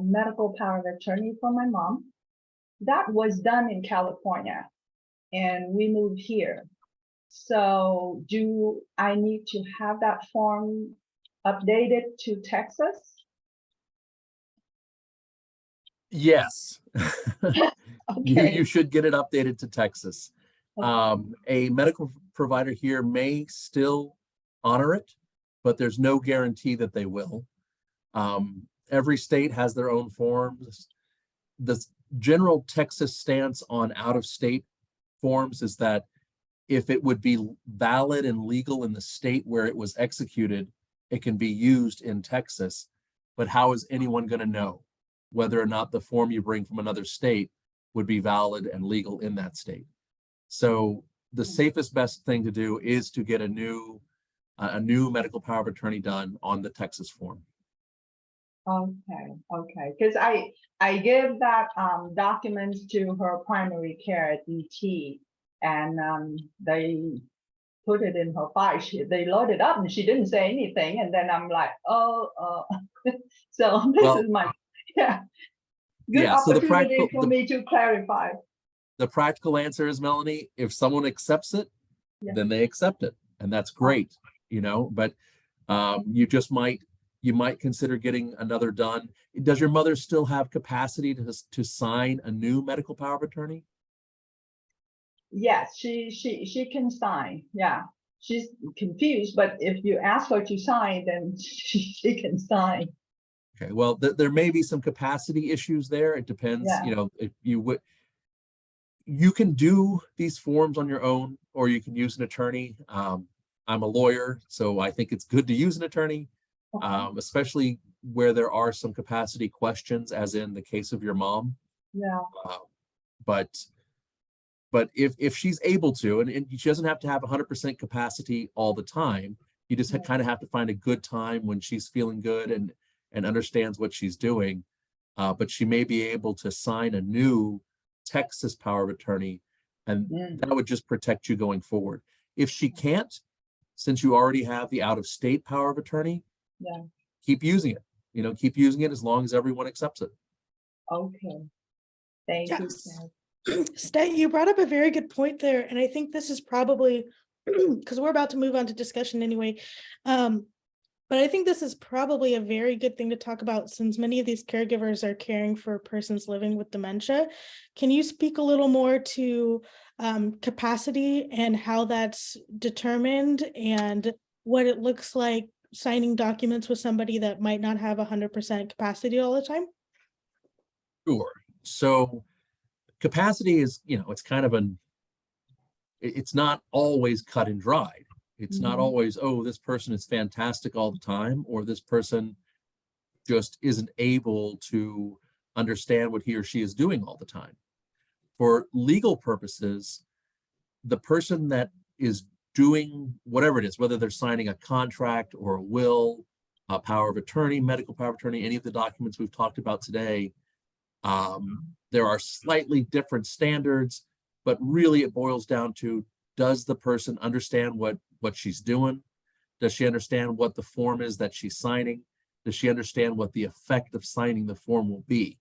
medical power of attorney for my mom. That was done in California, and we moved here. So do I need to have that form updated to Texas? Yes. Okay. You should get it updated to Texas. A medical provider here may still honor it, but there's no guarantee that they will. Every state has their own forms. The general Texas stance on out-of-state forms is that if it would be valid and legal in the state where it was executed, it can be used in Texas. But how is anyone going to know whether or not the form you bring from another state would be valid and legal in that state? So the safest, best thing to do is to get a new medical power of attorney done on the Texas form. Okay, because I gave that documents to her primary care at ET, and they put it in her file. They loaded up and she didn't say anything, and then I'm like, so this is my good opportunity for me to clarify. The practical answer is, Melanie, if someone accepts it, then they accept it, and that's great, but you might consider getting another done. Does your mother still have capacity to sign a new medical power of attorney? Yes, she can sign. Yeah, she's confused, but if you ask her to sign, then she can sign. Okay, well, there may be some capacity issues there. It depends, if you can do these forms on your own, or you can use an attorney. I'm a lawyer, so I think it's good to use an attorney, especially where there are some capacity questions, as in the case of your mom. Yeah. But if she's able to, and she doesn't have to have 100% capacity all the time, you just kind of have to find a good time when she's feeling good and understands what she's doing. But she may be able to sign a new Texas power of attorney, and that would just protect you going forward. If she can't, since you already have the out-of-state power of attorney, Yeah. keep using it. Keep using it as long as everyone accepts it. Okay. Thank you. Yes. Kat. Stat, you brought up a very good point there, and I think this is probably because we're about to move on to discussion anyway. But I think this is probably a very good thing to talk about since many of these caregivers are caring for persons living with dementia. Can you speak a little more to capacity and how that's determined and what it looks like signing documents with somebody that might not have 100% capacity all the time? Sure. So capacity is, it's kind of it's not always cut and dried. It's not always, oh, this person is fantastic all the time, or this person just isn't able to understand what he or she is doing all the time. For legal purposes, the person that is doing whatever it is, whether they're signing a contract or a will, a power of attorney, medical power of attorney, any of the documents we've talked about today, there are slightly different standards, but really it boils down to, does the person understand what she's doing? Does she understand what the form is that she's signing? Does she understand what the effect of signing the form will be?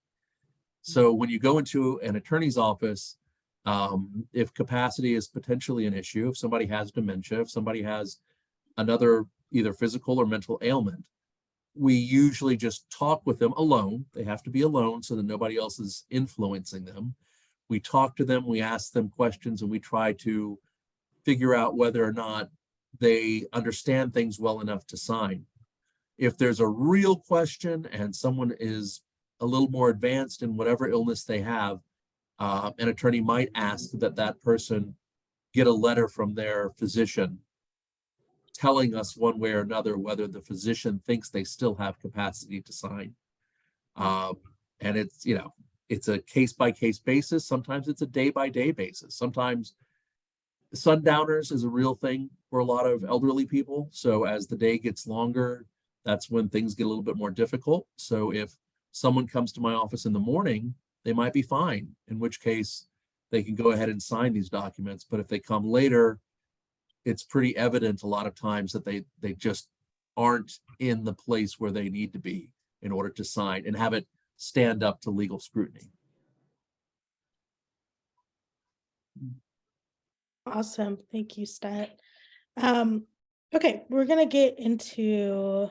So when you go into an attorney's office, if capacity is potentially an issue, if somebody has dementia, if somebody has another either physical or mental ailment, we usually just talk with them alone. They have to be alone so that nobody else is influencing them. We talk to them, we ask them questions, and we try to figure out whether or not they understand things well enough to sign. If there's a real question and someone is a little more advanced in whatever illness they have, an attorney might ask that that person get a letter from their physician telling us one way or another whether the physician thinks they still have capacity to sign. And it's a case-by-case basis. Sometimes it's a day-by-day basis. Sometimes sundowners is a real thing for a lot of elderly people. So as the day gets longer, that's when things get a little bit more difficult. So if someone comes to my office in the morning, they might be fine, in which case they can go ahead and sign these documents. But if they come later, it's pretty evident a lot of times that they just aren't in the place where they need to be in order to sign and have it stand up to legal scrutiny. Awesome. Thank you, Stat. Okay, we're going to get into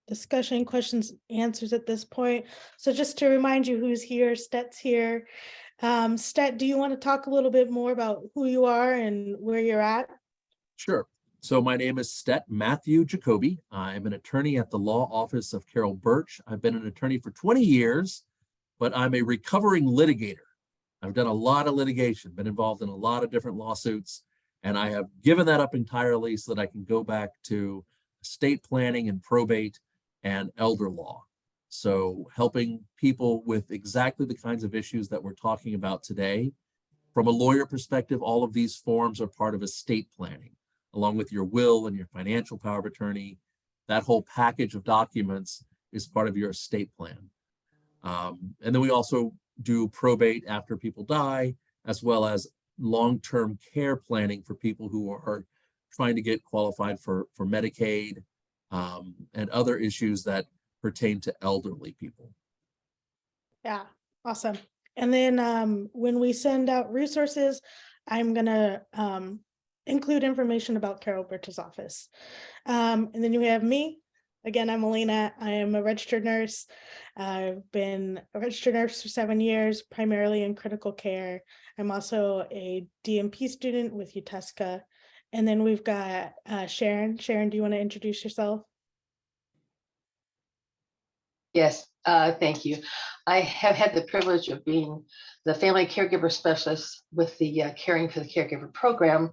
discussion, questions, answers at this point. So just to remind you who's here, Stat's here. Stat, do you want to talk a little bit more about who you are and where you're at? Sure. So my name is Stet Matthew Jacoby. I'm an attorney at the law office of Carol Birch. I've been an attorney for 20 years, but I'm a recovering litigator. I've done a lot of litigation, been involved in a lot of different lawsuits, and I have given that up entirely so that I can go back to estate planning and probate and elder law. So helping people with exactly the kinds of issues that we're talking about today. From a lawyer perspective, all of these forms are part of estate planning, along with your will and your financial power of attorney. That whole package of documents is part of your estate plan. And then we also do probate after people die, as well as long-term care planning for people who are trying to get qualified for Medicaid and other issues that pertain to elderly people. Yeah, awesome. And then when we send out resources, I'm going to include information about Carol Birch's office. And then you have me. Again, I'm Elena. I am a registered nurse. I've been a registered nurse for 7 years, primarily in critical care. I'm also a DMP student with UTESCA. And then we've got Sharon. Sharon, do you want to introduce yourself? Yes, thank you. I have had the privilege of being the family caregiver specialist with the Caring for the Caregiver program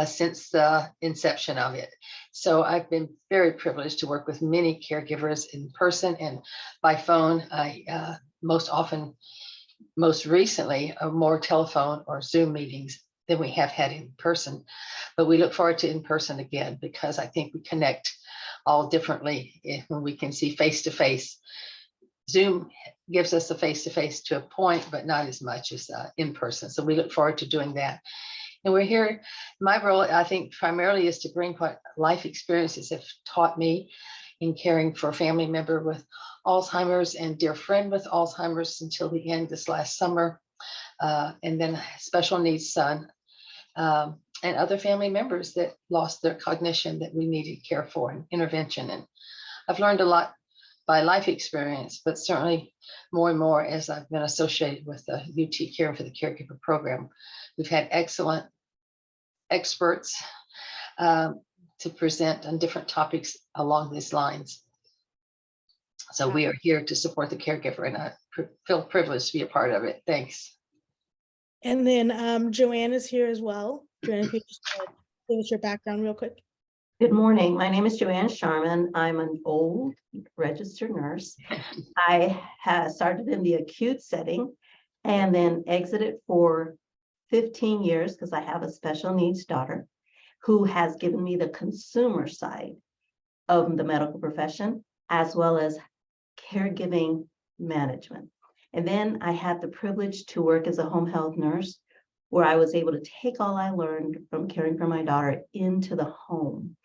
since the inception of it. So I've been very privileged to work with many caregivers in person and by phone. I most recently, more telephone or Zoom meetings than we have had in person. But we look forward to in person again because I think we connect all differently when we can see face to face. Zoom gives us a face to face to a point, but not as much as in person. So we look forward to doing that. And we're here, my role, I think, primarily is to bring what life experiences have taught me in caring for a family member with Alzheimer's and dear friend with Alzheimer's until the end this last summer. And then a special needs son, and other family members that lost their cognition that we needed care for and intervention. And I've learned a lot by life experience, but certainly more and more as I've been associated with the UT Care for the Caregiver program. We've had excellent experts to present on different topics along these lines. So we are here to support the caregiver, and I feel privileged to be a part of it. Thanks. And then Joanne is here as well. Joanne, if you just give us your background real quick. Good morning. My name is Joanne Sharman. I'm an old registered nurse. I started in the acute setting and then exited for 15 years because I have a special needs daughter who has given me the consumer side of the medical profession, as well as caregiving management. And then I had the privilege to work as a home health nurse, where I was able to take all I learned from caring for my daughter into the home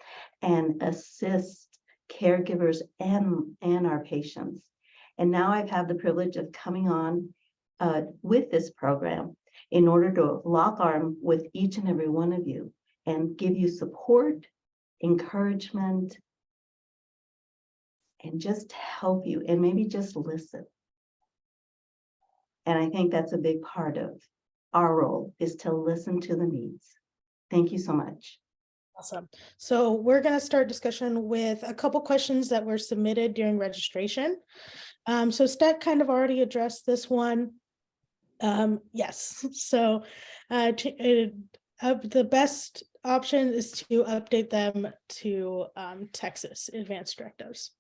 and assist caregivers and our patients. And now I've had the privilege of coming on with this program in order to lock arm with each and every one of you and give you support, encouragement, and just help you and maybe just listen. And I think that's a big part of our role, is to listen to the needs. Thank you so much. Awesome. So we're going to start discussion with a couple questions that were submitted during registration. So Stet kind of already addressed this one. Yes. So the best option is to update them to Texas advanced directives.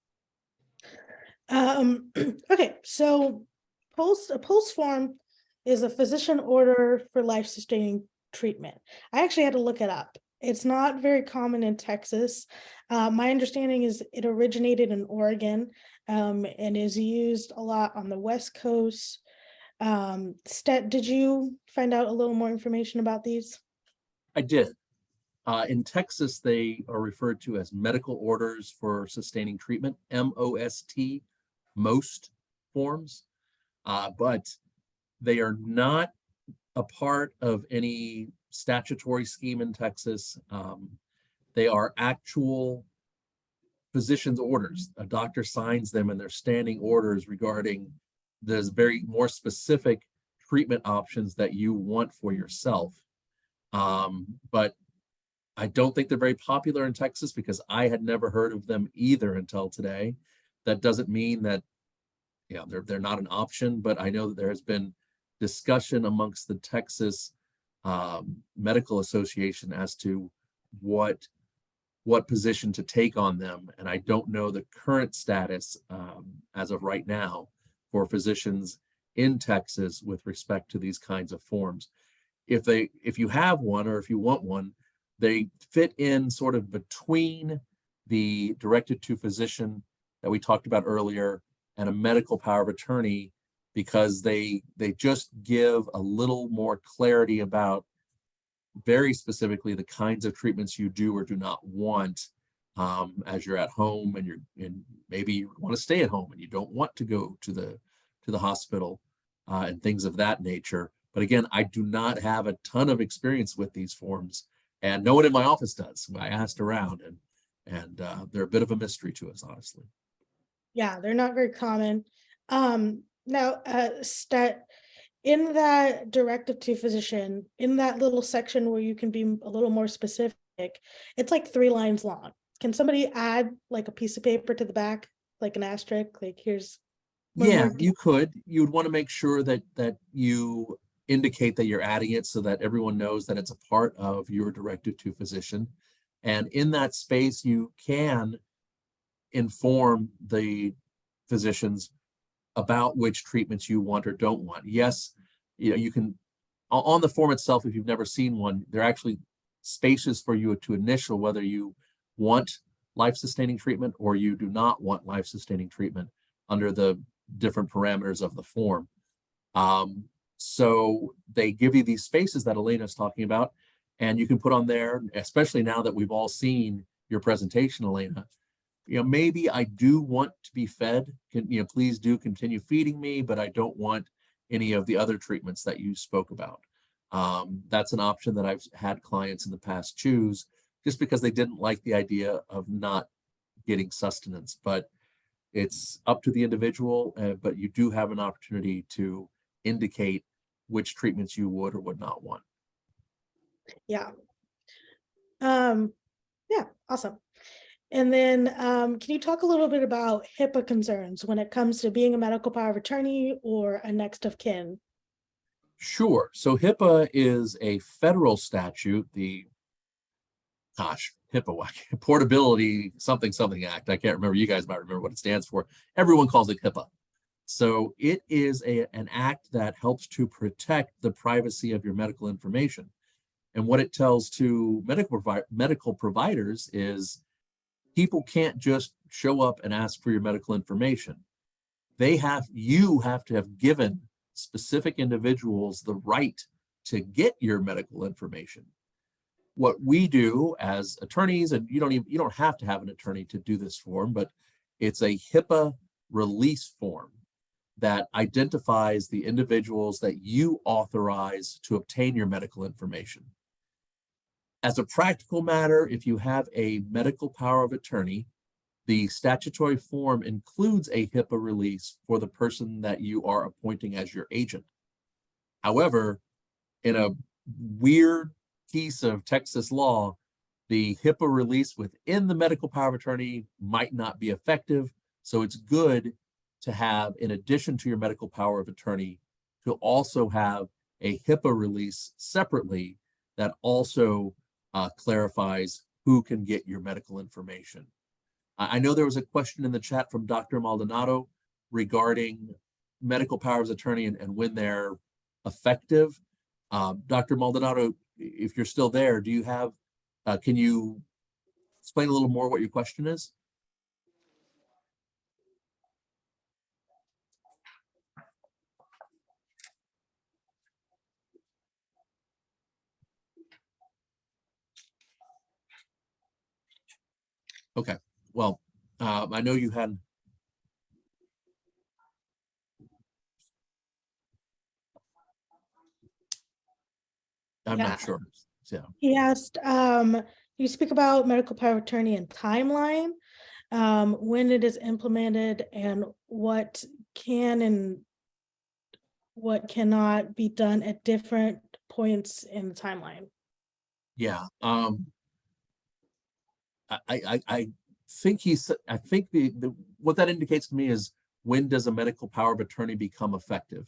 Okay, so a POLST form is a physician order for life-sustaining treatment. I actually had to look it up. It's not very common in Texas. My understanding is it originated in Oregon and is used a lot on the West Coast. Stet, did you find out a little more information about these? I did. In Texas, they are referred to as medical orders for sustaining treatment, MOST, most forms, but they are not a part of any statutory scheme in Texas. They are actual physician's orders. A doctor signs them and they're standing orders regarding those very more specific treatment options that you want for yourself. But I don't think they're very popular in Texas because I had never heard of them either until today. That doesn't mean that, you know, they're not an option, but I know that there has been discussion amongst the Texas Medical Association as to what position to take on them. And I don't know the current status as of right now for physicians in Texas with respect to these kinds of forms. If you have one or if you want one, they fit in sort of between the directed to physician that we talked about earlier and a medical power of attorney, because they just give a little more clarity about very specifically the kinds of treatments you do or do not want as you're at home and maybe you want to stay at home and you don't want to go to the hospital and things of that nature. But again, I do not have a ton of experience with these forms, and no one in my office does. I asked around, and they're a bit of a mystery to us, honestly. Yeah, they're not very common. Now, Stet, in that directive to physician, in that little section where you can be a little more specific, it's like 3 lines long. Can somebody add like a piece of paper to the back, like an asterisk, like here's. Yeah, you could. You would want to make sure that you indicate that you're adding it so that everyone knows that it's a part of your directive to physician. And in that space, you can inform the physicians about which treatments you want or don't want. Yes, you can, on the form itself, if you've never seen one, there are actually spaces for you to initial whether you want life-sustaining treatment or you do not want life-sustaining treatment under the different parameters of the form. So they give you these spaces that Elena's talking about, And you can put on there, especially now that we've all seen your presentation, Elena, maybe I do want to be fed, please do continue feeding me, but I don't want any of the other treatments that you spoke about. That's an option that I've had clients in the past choose just because they didn't like the idea of not getting sustenance, but it's up to the individual, but you do have an opportunity to indicate which treatments you would or would not want. Yeah. Yeah, awesome. And then can you talk a little bit about HIPAA concerns when it comes to being a medical power of attorney or a next of kin? Sure. So HIPAA is a federal statute, the HIPAA, Portability something Act. I can't remember. You guys might remember what it stands for. Everyone calls it HIPAA. So it is an act that helps to protect the privacy of your medical information. And what it tells to medical providers is people can't just show up and ask for your medical information. You have to have given specific individuals the right to get your medical information. What we do as attorneys, and you don't have to have an attorney to do this form, but it's a HIPAA release form that identifies the individuals that you authorize to obtain your medical information. As a practical matter, if you have a medical power of attorney, the statutory form includes a HIPAA release for the person that you are appointing as your agent. However, in a weird piece of Texas law, the HIPAA release within the medical power of attorney might not be effective. So it's good to have, in addition to your medical power of attorney, to also have a HIPAA release separately that also clarifies who can get your medical information. I know there was a question in the chat from Dr. Maldonado regarding medical powers of attorney and when they're effective. Dr. Maldonado, if you're still there, do you have, can you explain a little more what your question is? Okay, well, I know you had. I'm Yeah. not sure. Yeah. He asked, you speak about medical power of attorney and timeline, when it is implemented and what can and what cannot be done at different points in the timeline. Yeah. I think I think what that indicates to me is, when does a medical power of attorney become effective?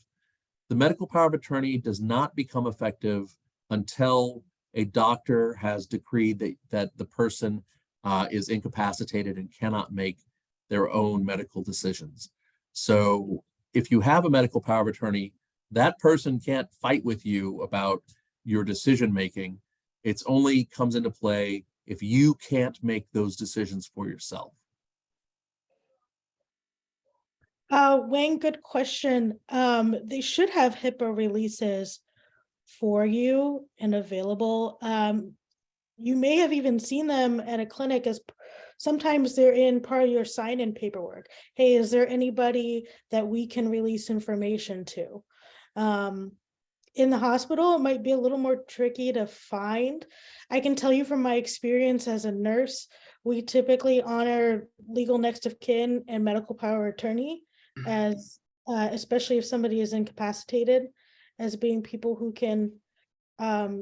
The medical power of attorney does not become effective until a doctor has decreed that the person is incapacitated and cannot make their own medical decisions. So if you have a medical power of attorney, that person can't fight with you about your decision making. It's only comes into play if you can't make those decisions for yourself. Wayne, good question. They should have HIPAA releases for you and available. You may have even seen them at a clinic, as sometimes they're in part of your sign-in paperwork. Hey, is there anybody that we can release information to? In the hospital, it might be a little more tricky to find. I can tell you from my experience as a nurse, we typically honor legal next of kin and medical power of attorney as, especially if somebody is incapacitated, as being people who can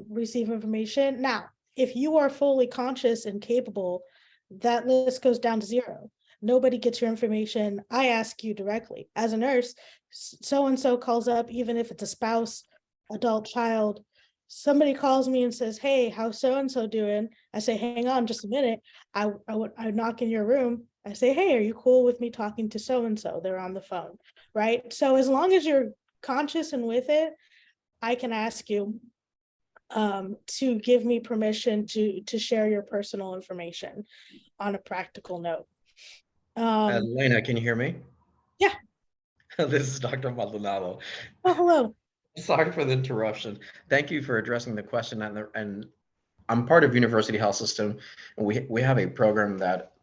receive information. Now, if you are fully conscious and capable, that list goes down to zero. Nobody gets your information. I ask you directly. As a nurse, so-and-so calls up, even if it's a spouse, adult child, somebody calls me and says, hey, how's so-and-so doing? I say, hang on just a minute. I knock in your room. I say, hey, are you cool with me talking to so-and-so? They're on the phone, right? So as long as you're conscious and with it, I can ask you to give me permission to share your personal information on a practical note. Elena, can you hear me? Yeah. This is Dr. Maldonado. Oh, hello. Sorry for the interruption. Thank you for addressing the question, and I'm part of University Health System, and we have a program that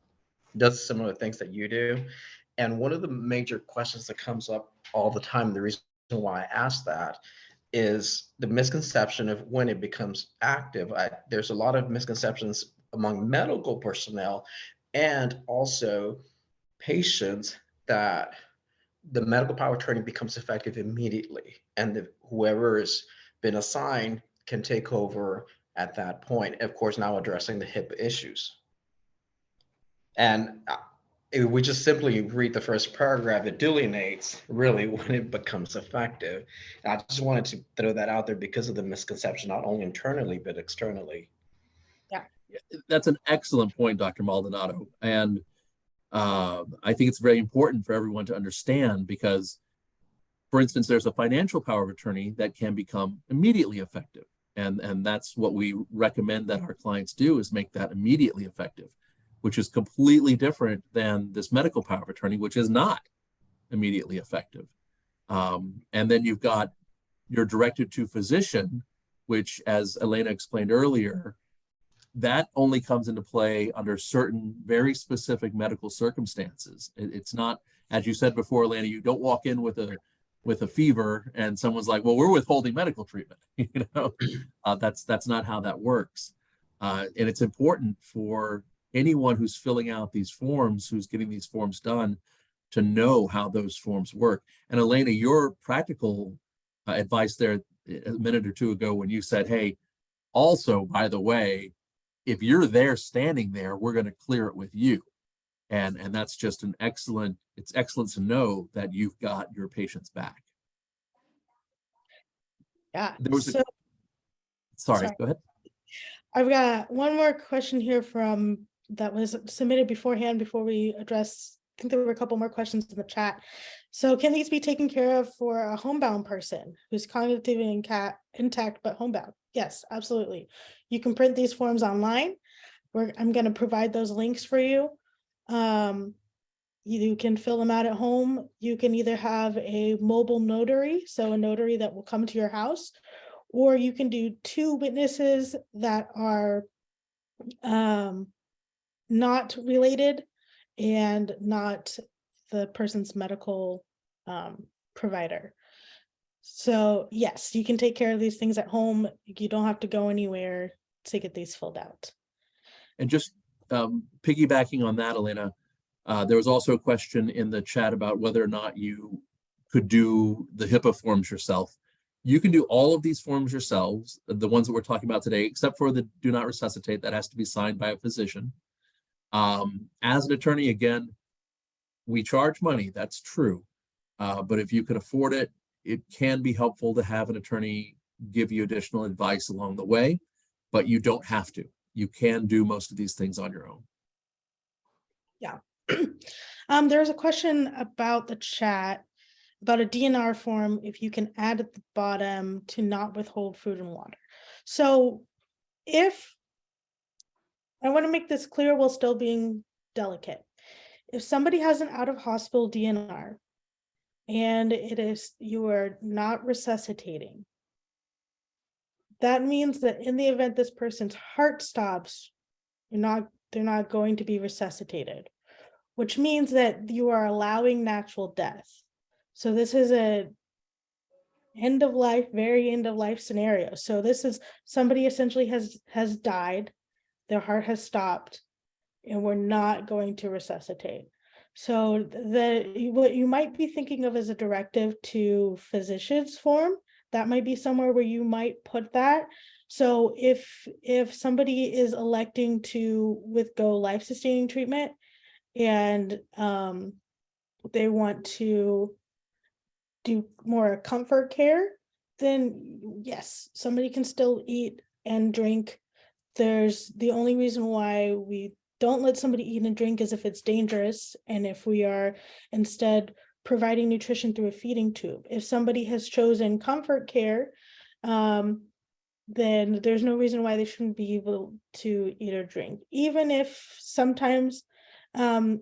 does similar things that you do. And one of the major questions that comes up all the time, the reason why I ask that is the misconception of when it becomes active. There's a lot of misconceptions among medical personnel and also patients that the medical power of attorney becomes effective immediately, and whoever has been assigned can take over at that point. Of course, now addressing the HIPAA issues. And if we just simply read the first paragraph, it delineates really when it becomes effective. And I just wanted to throw that out there because of the misconception, not only internally, but externally. That's an excellent point, Dr. Maldonado. And I think it's very important for everyone to understand because, for instance, there's a financial power of attorney that can become immediately effective. And that's what we recommend that our clients do, is make that immediately effective, which is completely different than this medical power of attorney, which is not immediately effective. And then you've got your directive to physician, which, as Elena explained earlier, that only comes into play under certain very specific medical circumstances. It's not, as you said before, Elena, you don't walk in with a fever and someone's like, well, we're withholding medical treatment. That's not how that works. And it's important for anyone who's filling out these forms, who's getting these forms done, to know how those forms work. And Elena, your practical advice there a minute or two ago when you said, hey, also, by the way, if you're there standing there, we're going to clear it with you. And that's just it's excellent to know that you've got your patients back. Yeah. There was sorry, go ahead. I've got one more question here that was submitted beforehand before we address, I think there were a couple more questions in the chat. So can these be taken care of for a homebound person who's cognitively intact but homebound? Yes, absolutely. You can print these forms online. I'm going to provide those links for you. You can fill them out at home. You can either have a mobile notary, so a notary that will come to your house, or you can do 2 witnesses that are not related and not the person's medical provider. So yes, you can take care of these things at home. You don't have to go anywhere to get these filled out. And just piggybacking on that, Elena, there was also a question in the chat about whether or not you could do the HIPAA forms yourself. You can do all of these forms yourselves, the ones that we're talking about today, except for the do not resuscitate. That has to be signed by a physician. As an attorney, again, we charge money, that's true. But if you can afford it, it can be helpful to have an attorney give you additional advice along the way, but you don't have to. You can do most of these things on your own. Yeah. There's a question about the chat about a DNR form, if you can add at the bottom to not withhold food and water. So if, I want to make this clear while still being delicate. If somebody has an out of hospital DNR and you are not resuscitating, that means that in the event this person's heart stops, they're not going to be resuscitated, which means that you are allowing natural death. So this is a end of life, very end of life scenario. So this is somebody essentially has died, their heart has stopped, and we're not going to resuscitate. So what you might be thinking of as a directive to physicians form, that might be somewhere where you might put that. So if somebody is electing to withgo life-sustaining treatment and they want to do more comfort care, then yes, somebody can still eat and drink. The only reason why we don't let somebody eat and drink is if it's dangerous, and if we are instead providing nutrition through a feeding tube. If somebody has chosen comfort care, then there's no reason why they shouldn't be able to eat or drink, even if sometimes does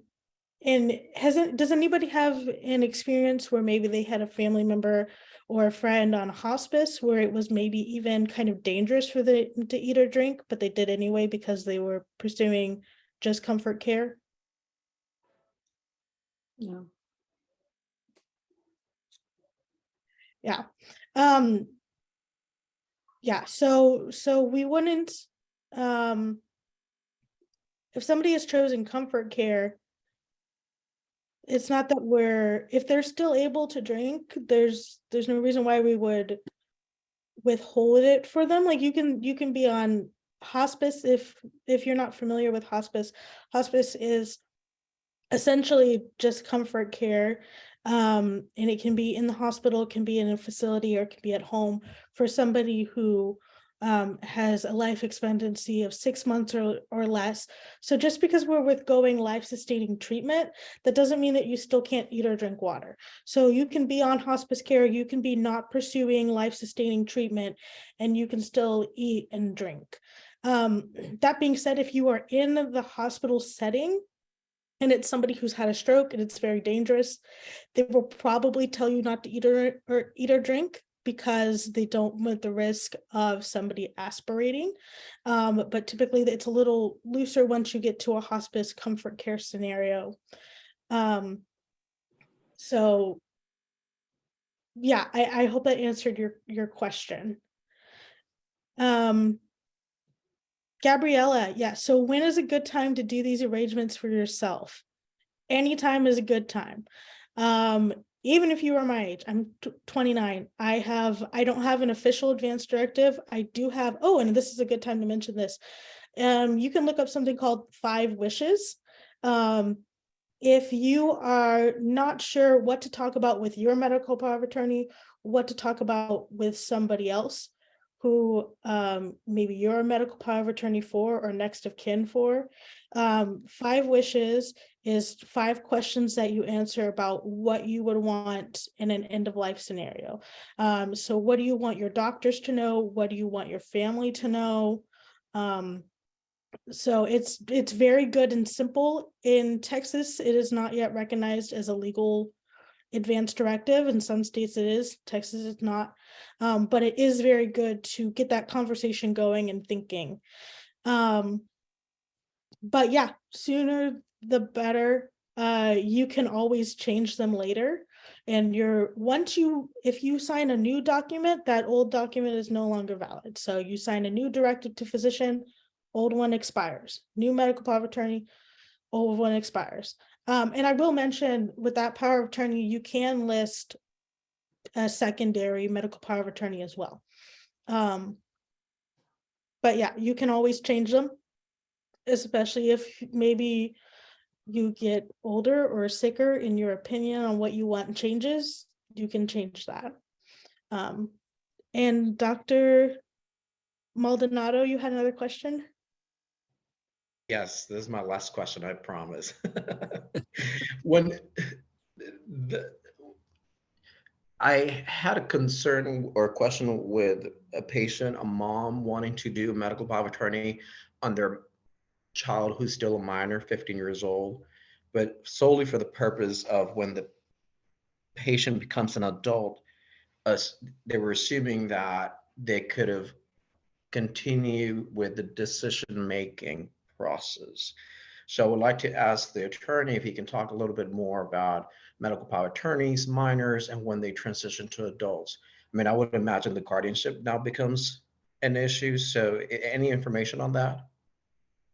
anybody have an experience where maybe they had a family member or a friend on hospice where it was maybe even kind of dangerous for them to eat or drink, but they did anyway because they were pursuing just comfort care? No. Yeah. Yeah, so we wouldn't, if somebody has chosen comfort care, it's not that if they're still able to drink, there's no reason why we would withhold it for them. Like you can be on hospice if you're not familiar with hospice. Hospice is essentially just comfort care. And it can be in the hospital, it can be in a facility, or it can be at home for somebody who has a life expectancy of 6 months or less. So just because we're withgoing life-sustaining treatment, that doesn't mean that you still can't eat or drink water. So you can be on hospice care, you can be not pursuing life-sustaining treatment, and you can still eat and drink. That being said, if you are in the hospital setting, and it's somebody who's had a stroke and it's very dangerous, they will probably tell you not to eat or drink because they don't want the risk of somebody aspirating. But typically it's a little looser once you get to a hospice comfort care scenario. So yeah, I hope that answered your question. Gabriella, yeah, so when is a good time to do these arrangements for yourself? Anytime is a good time. Even if you are my age, I'm 29. I don't have an official advance directive. I do have, oh, and this is a good time to mention this. You can look up something called 5 wishes. If you are not sure what to talk about with your medical power of attorney, what to talk about with somebody else who maybe you're a medical power of attorney for or next of kin for, 5 wishes is 5 questions that you answer about what you would want in an end of life scenario. So what do you want your doctors to know? What do you want your family to know? So it's very good and simple. In Texas, it is not yet recognized as a legal advance directive. In some states it is, Texas is not. But it is very good to get that conversation going and thinking. But yeah, sooner the better. You can always change them later. And if you sign a new document, that old document is no longer valid. So you sign a new directive to physician, old one expires. New medical power of attorney, old one expires. And I will mention with that power of attorney, you can list a secondary medical power of attorney as well. But yeah, you can always change them, especially if maybe you get older or sicker in your opinion on what you want changes, you can change that. And Dr. Maldonado, you had another question? Yes, this is my last question, I promise. I had a concern or question with a patient, a mom wanting to do medical power of attorney on their child who's still a minor, 15 years old, but solely for the purpose of when the patient becomes an adult, they were assuming that they could have continued with the decision-making process. So I would like to ask the attorney if he can talk a little bit more about medical power attorneys, minors, and when they transition to adults. I mean, I would imagine the guardianship now becomes an issue. So any information on that?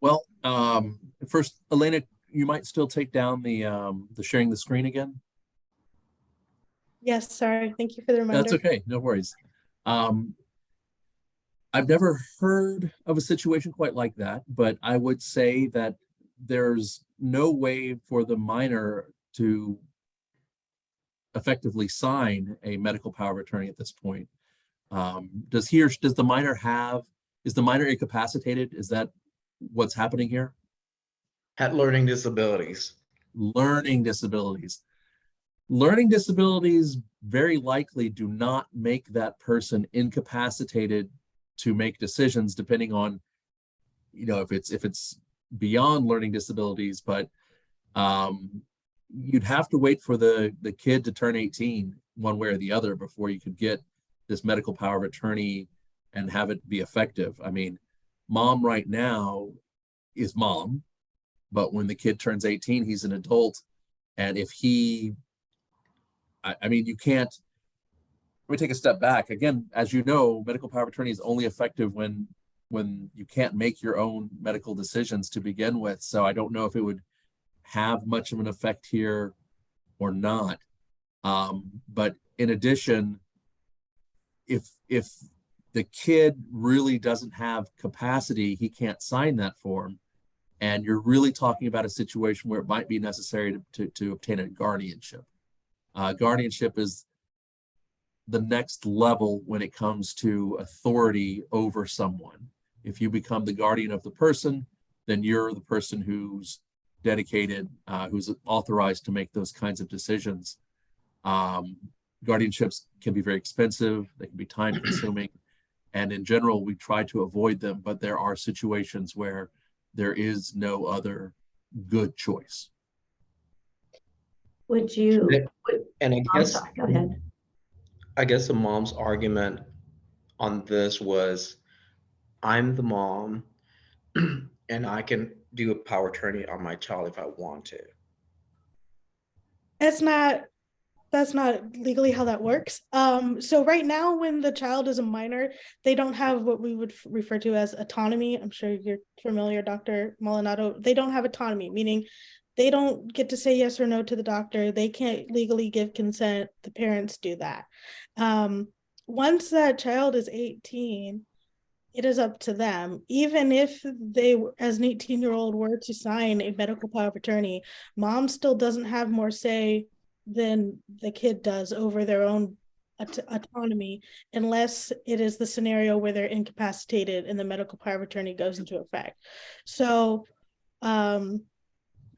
Well, first, Elena, you might still take down the sharing the screen again. Yes, sorry. Thank you for the reminder. That's okay. No worries. I've never heard of a situation quite like that, but I would say that there's no way for the minor to effectively sign a medical power of attorney at this point. Does the minor is the minor incapacitated? Is that what's happening here? Had learning disabilities. Learning disabilities. Learning disabilities very likely do not make that person incapacitated to make decisions, depending on, if it's beyond learning disabilities, but you'd have to wait for the kid to turn 18 one way or the other before you could get this medical power of attorney and have it be effective. I mean, mom right now is mom, but when the kid turns 18, he's an adult. And if he, I mean, you can't, let me take a step back. Again, as you know, medical power of attorney is only effective when you can't make your own medical decisions to begin with. So I don't know if it would have much of an effect here or not. But in addition, if the kid really doesn't have capacity, he can't sign that form. And you're really talking about a situation where it might be necessary to obtain a guardianship. Guardianship is the next level when it comes to authority over someone. If you become the guardian of the person, then you're the person who's dedicated, who's authorized to make those kinds of decisions. Guardianships can be very expensive, they can be time consuming, and in general, we try to avoid them, but there are situations where there is no other good choice. Would you? And I I'm guess, sorry, go ahead. I guess the mom's argument on this was, I'm the mom and I can do a power attorney on my child if I want to. That's not legally how that works. So right now, when the child is a minor, they don't have what we would refer to as autonomy. I'm sure you're familiar, Dr. Maldonado. They don't have autonomy, meaning they don't get to say yes or no to the doctor. They can't legally give consent. The parents do that. Once that child is 18, it is up to them. Even if they, as an 18-year-old, were to sign a medical power of attorney, mom still doesn't have more say than the kid does over their own autonomy, unless it is the scenario where they're incapacitated and the medical power of attorney goes into effect. So I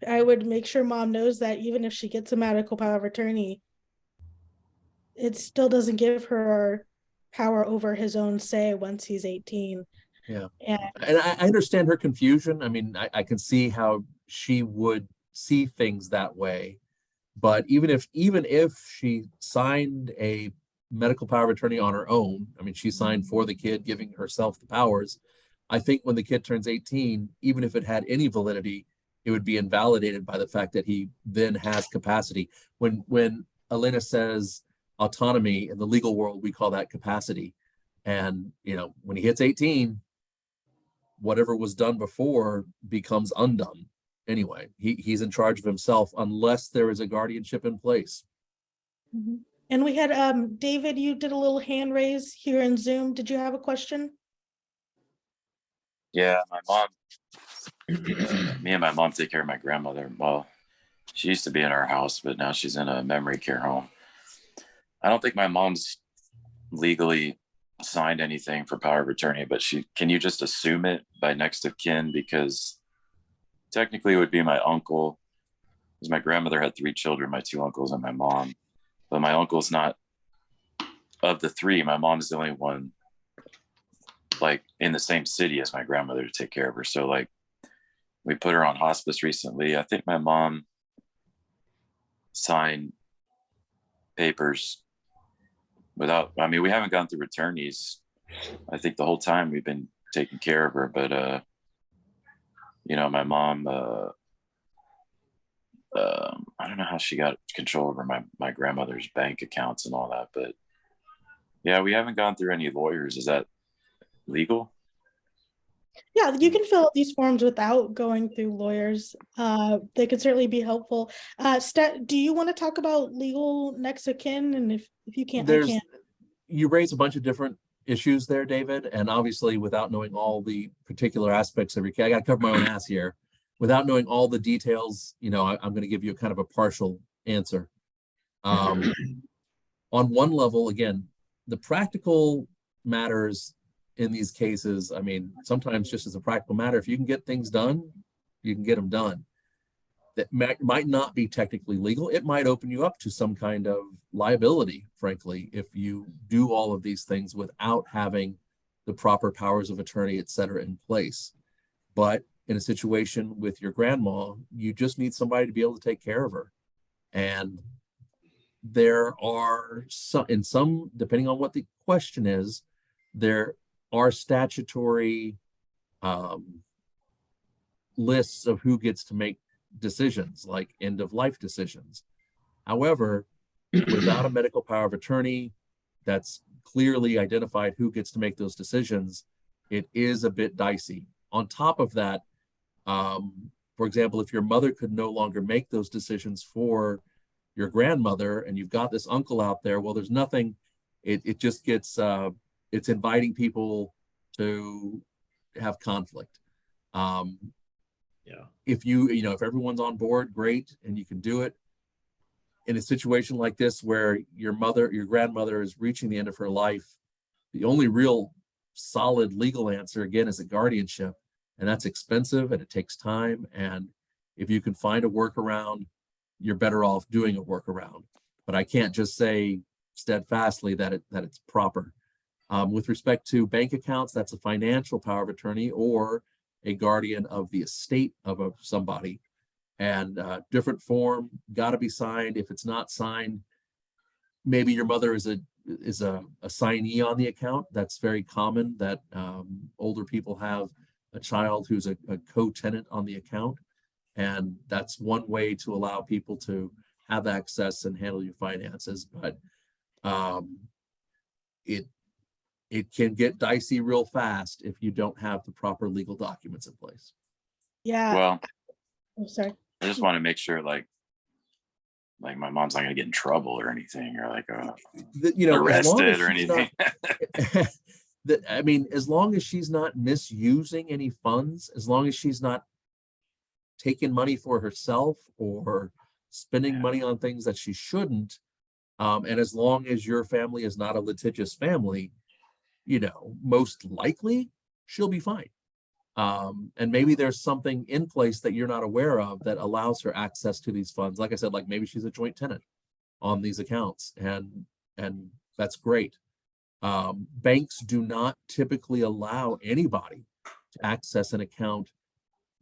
would make sure mom knows that even if she gets a medical power of attorney, it still doesn't give her power over his own say once he's 18. Yeah. And I understand her confusion. I mean, I can see how she would see things that way. But even if she signed a medical power of attorney on her own, I mean, she signed for the kid, giving herself the powers. I think when the kid turns 18, even if it had any validity, it would be invalidated by the fact that he then has capacity. When Elena says autonomy, in the legal world, we call that capacity. And, you know, when he hits 18, whatever was done before becomes undone. Anyway, he's in charge of himself unless there is a guardianship in place. And we had David, you did a little hand raise here in Zoom. Did you have a question? Yeah, my mom, me and my mom take care of my grandmother. Well, she used to be in our house, but now she's in a memory care home. I don't think my mom's legally signed anything for power of attorney, but can you just assume it by next of kin? Because technically it would be my uncle, because my grandmother had 3 children, my 2 uncles and my mom. But my uncle's not, of the 3, my mom's the only one like in the same city as my grandmother to take care of her. So like we put her on hospice recently. I think my mom signed papers without, I mean, we haven't gone through attorneys. I think the whole time we've been taking care of her, but you know, my mom, I don't know how she got control over my grandmother's bank accounts and all that, but yeah, we haven't gone through any lawyers. Is that legal? Yeah, you can fill out these forms without going through lawyers. They could certainly be helpful. Do you want to talk about legal next of kin? And if you can't, I can't. You raise a bunch of different issues there, David, and obviously without knowing all the particular aspects of your case, I got to cover my own ass here. Without knowing all the details, you know, I'm going to give you a kind of a partial answer. On one level, again, the practical matters in these cases, I mean, sometimes just as a practical matter, if you can get things done, you can get them done. That might not be technically legal. It might open you up to some kind of liability, frankly, if you do all of these things without having the proper powers of attorney, et cetera, in place. But in a situation with your grandma, you just need somebody to be able to take care of her. And there are some, depending on what the question is, there are statutory lists of who gets to make decisions, like end of life decisions. However, without a medical power of attorney that's clearly identified who gets to make those decisions, it is a bit dicey. On top of that, for example, if your mother could no longer make those decisions for your grandmother and you've got this uncle out there, well, there's nothing, it just gets, it's inviting people to have conflict. If if everyone's on board, great, and you can do it. In a situation like this where your grandmother is reaching the end of her life, the only real solid legal answer, again, is a guardianship, and that's expensive and it takes time. And if you can find a workaround, you're better off doing a workaround. But I can't just say steadfastly that it's proper. With respect to bank accounts, that's a financial power of attorney or a guardian of the estate of somebody. And different form, got to be signed. If it's not signed, maybe your mother is a signee on the account. That's very common that older people have a child who's a co-tenant on the account. And that's one way to allow people to have access and handle your finances. But it can get dicey real fast if you don't have the proper legal documents in place. Yeah. Well, Oh, sorry. I just want to make sure like my mom's not gonna get in trouble or anything, or like arrested or anything. I mean, as long as she's not misusing any funds, as long as she's not taking money for herself or spending money on things that she shouldn't, and as long as your family is not a litigious family, most likely she'll be fine. And maybe there's something in place that you're not aware of that allows her access to these funds. Like I said, like maybe she's a joint tenant on these accounts, and that's great. Banks do not typically allow anybody to access an account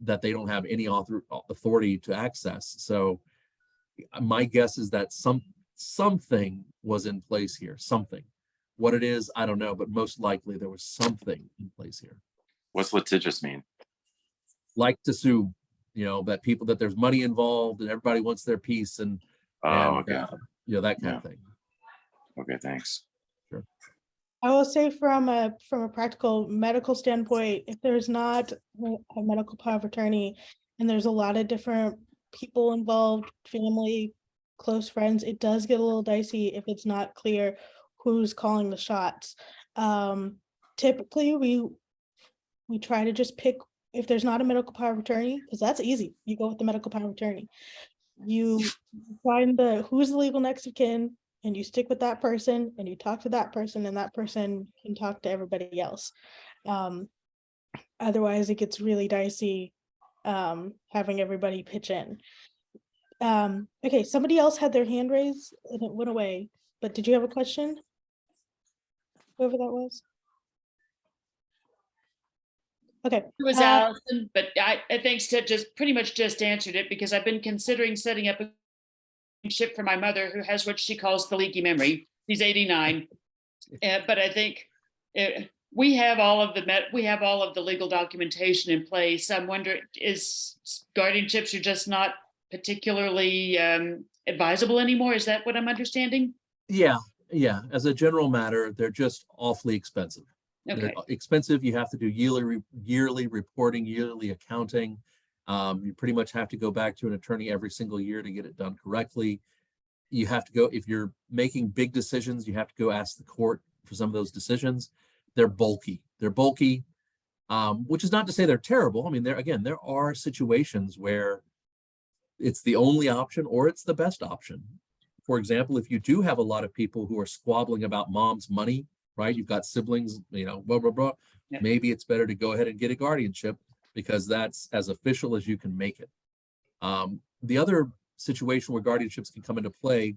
that they don't have any authority to access. So my guess is that something was in place here, something. What it is, I don't know, but most likely there was something in place here. What's litigious mean? Like to sue, that there's money involved and everybody wants their piece and okay. That kind of thing. Okay, thanks. Sure. I will say from a practical medical standpoint, if there's not a medical power of attorney and there's a lot of different people involved, family, close friends, it does get a little dicey if it's not clear who's calling the shots. Typically we try to just pick, if there's not a medical power of attorney, because that's easy, you go with the medical power of attorney. You find who's the legal next of kin, and you stick with that person, and you talk to that person, and that person can talk to everybody else. Otherwise, it gets really dicey having everybody pitch in. Okay, somebody else had their hand raised, and it went away, but did you have a question? Whoever that was? Okay. It was Allison, but I thanks to just pretty much just answered it, because I've been considering setting up a ship for my mother who has what she calls the leaky memory. She's 89. But I think we have all of the legal documentation in place. I'm wondering, is guardianships are just not particularly advisable anymore? Is that what I'm understanding? Yeah. As a general matter, they're just awfully expensive. Okay. They're expensive. You have to do yearly reporting, yearly accounting. You pretty much have to go back to an attorney every single year to get it done correctly. You have to go, if you're making big decisions, you have to go ask the court for some of those decisions. They're bulky, which is not to say they're terrible. I mean, there are situations where it's the only option or it's the best option. For example, if you do have a lot of people who are squabbling about mom's money, right? You've got siblings, blah, blah, blah. Yeah. Maybe it's better to go ahead and get a guardianship because that's as official as you can make it. The other situation where guardianships can come into play,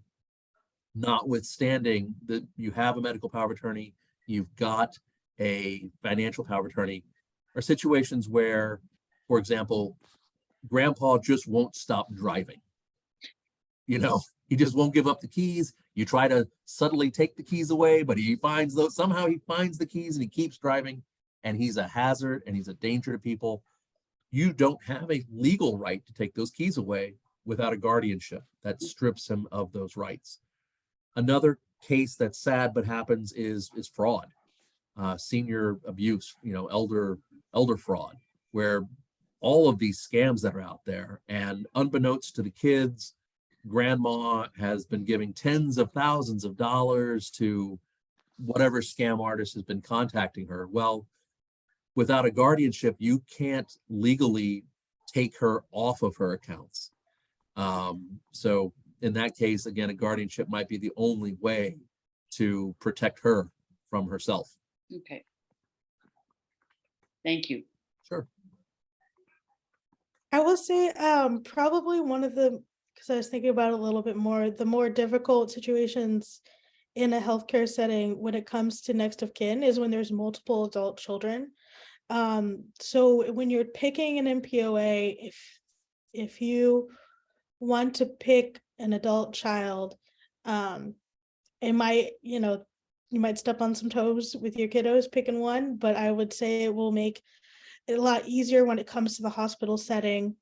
notwithstanding that you have a medical power of attorney, you've got a financial power of attorney, are situations where, for example, grandpa just won't stop driving. He just won't give up the keys. You try to subtly take the keys away, but he finds those, somehow he finds the keys and he keeps driving, and he's a hazard and he's a danger to people. You don't have a legal right to take those keys away without a guardianship. That strips him of those rights. Another case that's sad but happens is fraud, senior abuse, elder fraud, where all of these scams that are out there, and unbeknownst to the kids, grandma has been giving tens of thousands of dollars to whatever scam artist has been contacting her. Well, without a guardianship, you can't legally take her off of her accounts. So in that case, again, a guardianship might be the only way to protect her from herself. Okay. Thank you. Sure. I will say, probably one of the, because I was thinking about it a little bit more, the more difficult situations in a healthcare setting when it comes to next of kin is when there's multiple adult children. So when you're picking an MPOA, if you want to pick an adult child, it might, you might step on some toes with your kiddos picking one, but I would say it will make it a lot easier when it comes to the hospital setting,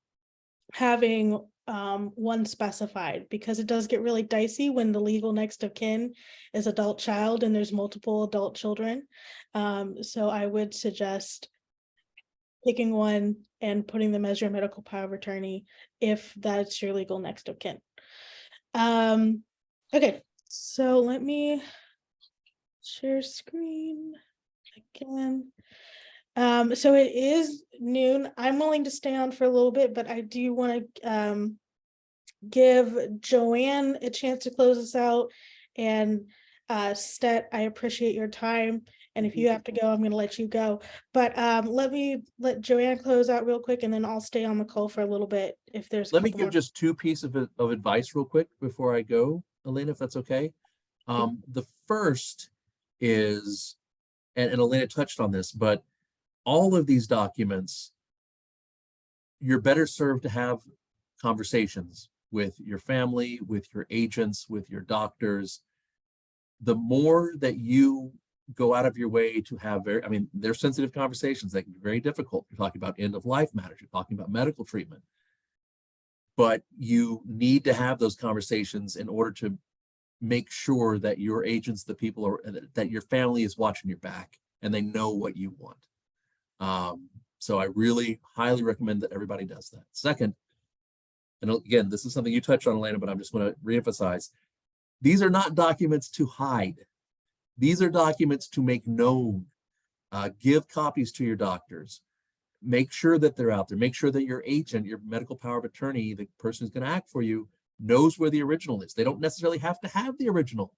having one specified, because it does get really dicey when the legal next of kin is adult child and there's multiple adult children. So I would suggest picking one and putting them as your medical power of attorney if that's your legal next of kin. Okay, so let me share screen again. So it is noon. I'm willing to stay on for a little bit, but I do want to give Joanne a chance to close us out. And Stet, I appreciate your time. And if you have to go, I'm going to let you go. But let Joanne close out real quick, and then I'll stay on the call for a little bit if there's. Let me give just two pieces of advice real quick before I go, Elena, if that's okay. The first is, and Elena touched on this, but all of these documents, you're better served to have conversations with your family, with your agents, with your doctors. The more that you go out of your way to have they're sensitive conversations that can be very difficult. You're talking about end of life matters. You're talking about medical treatment. But you need to have those conversations in order to make sure that your agents, the people that your family is watching your back and they know what you want. So I really highly recommend that everybody does that. Second, and again, this is something you touched on, Elena, but I'm just going to reemphasize. These are not documents to hide. These are documents to make known. Give copies to your doctors. Make sure that they're out there. Make sure that your agent, your medical power of attorney, the person who's going to act for you, knows where the original is. They don't necessarily have to have the original,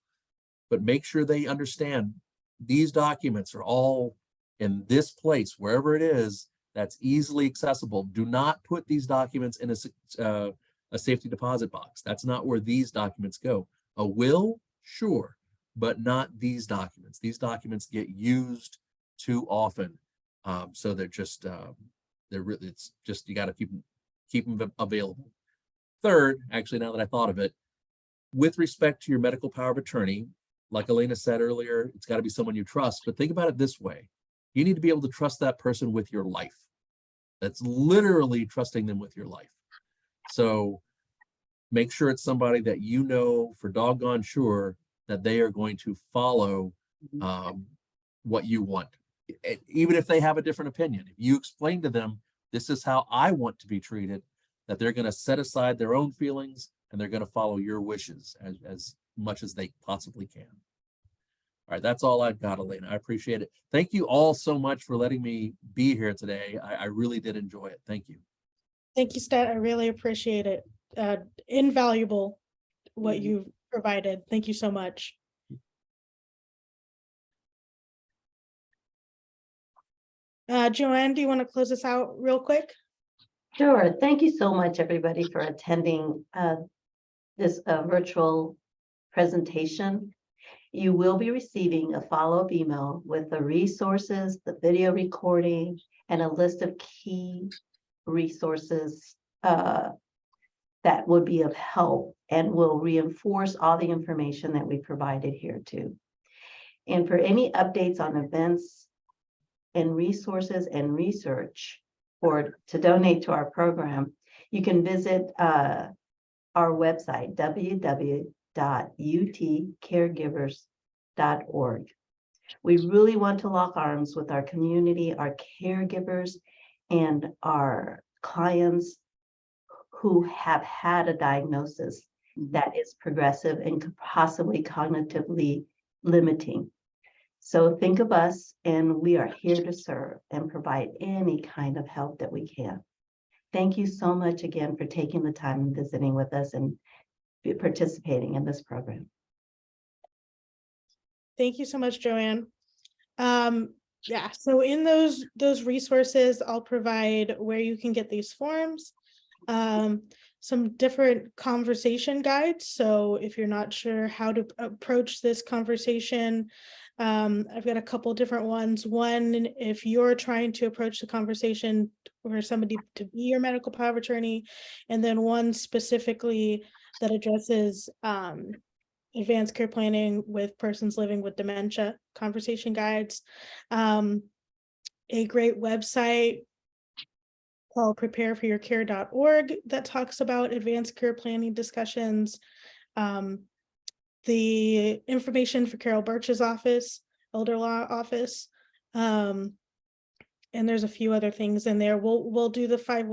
but make sure they understand these documents are all in this place, wherever it is, that's easily accessible. Do not put these documents in a safety deposit box. That's not where these documents go. A will, sure, but not these documents. These documents get used too often. So they're just, it's just, you got to keep them available. Third, actually, now that I thought of it, with respect to your medical power of attorney, like Elena said earlier, it's got to be someone you trust, but think about it this way. You need to be able to trust that person with your life. That's literally trusting them with your life. So make sure it's somebody that you know for doggone sure that they are going to follow what you want. Even if they have a different opinion, if you explain to them, this is how I want to be treated, that they're going to set aside their own feelings and they're going to follow your wishes as much as they possibly can. All right, that's all I've got, Elena. I appreciate it. Thank you all so much for letting me be here today. I really did enjoy it. Thank you. Thank you, Stet. I really appreciate it. Invaluable what you've provided. Thank you so much. Joanne, do you want to close us out real quick? Sure. Thank you so much, everybody, for attending this virtual presentation. You will be receiving a follow-up email with the resources, the video recording, and a list of key resources that that would be of help and will reinforce all the information that we provided here too. And for any updates on events and resources and research to donate to our program, you can visit our website, www.utcaregivers.org. We really want to lock arms with our community, our caregivers, and our clients who have had a diagnosis that is progressive and could possibly cognitively limiting. So think of us, and we are here to serve and provide any kind of help that we can. Thank you so much again for taking the time and visiting with us and participating in this program. Thank you so much, Joanne. Yeah, so in those resources, I'll provide where you can get these forms, some different conversation guides. So if you're not sure how to approach this conversation, I've got a couple different ones. One, if you're trying to approach the conversation for somebody to be your medical power of attorney, and then one specifically that addresses advanced care planning with persons living with dementia conversation guides. A great website called prepareforyourcare.org that talks about advanced care planning discussions. The information for Carol Birch's office, elder law office. And there's a few other things in there. We'll do the 5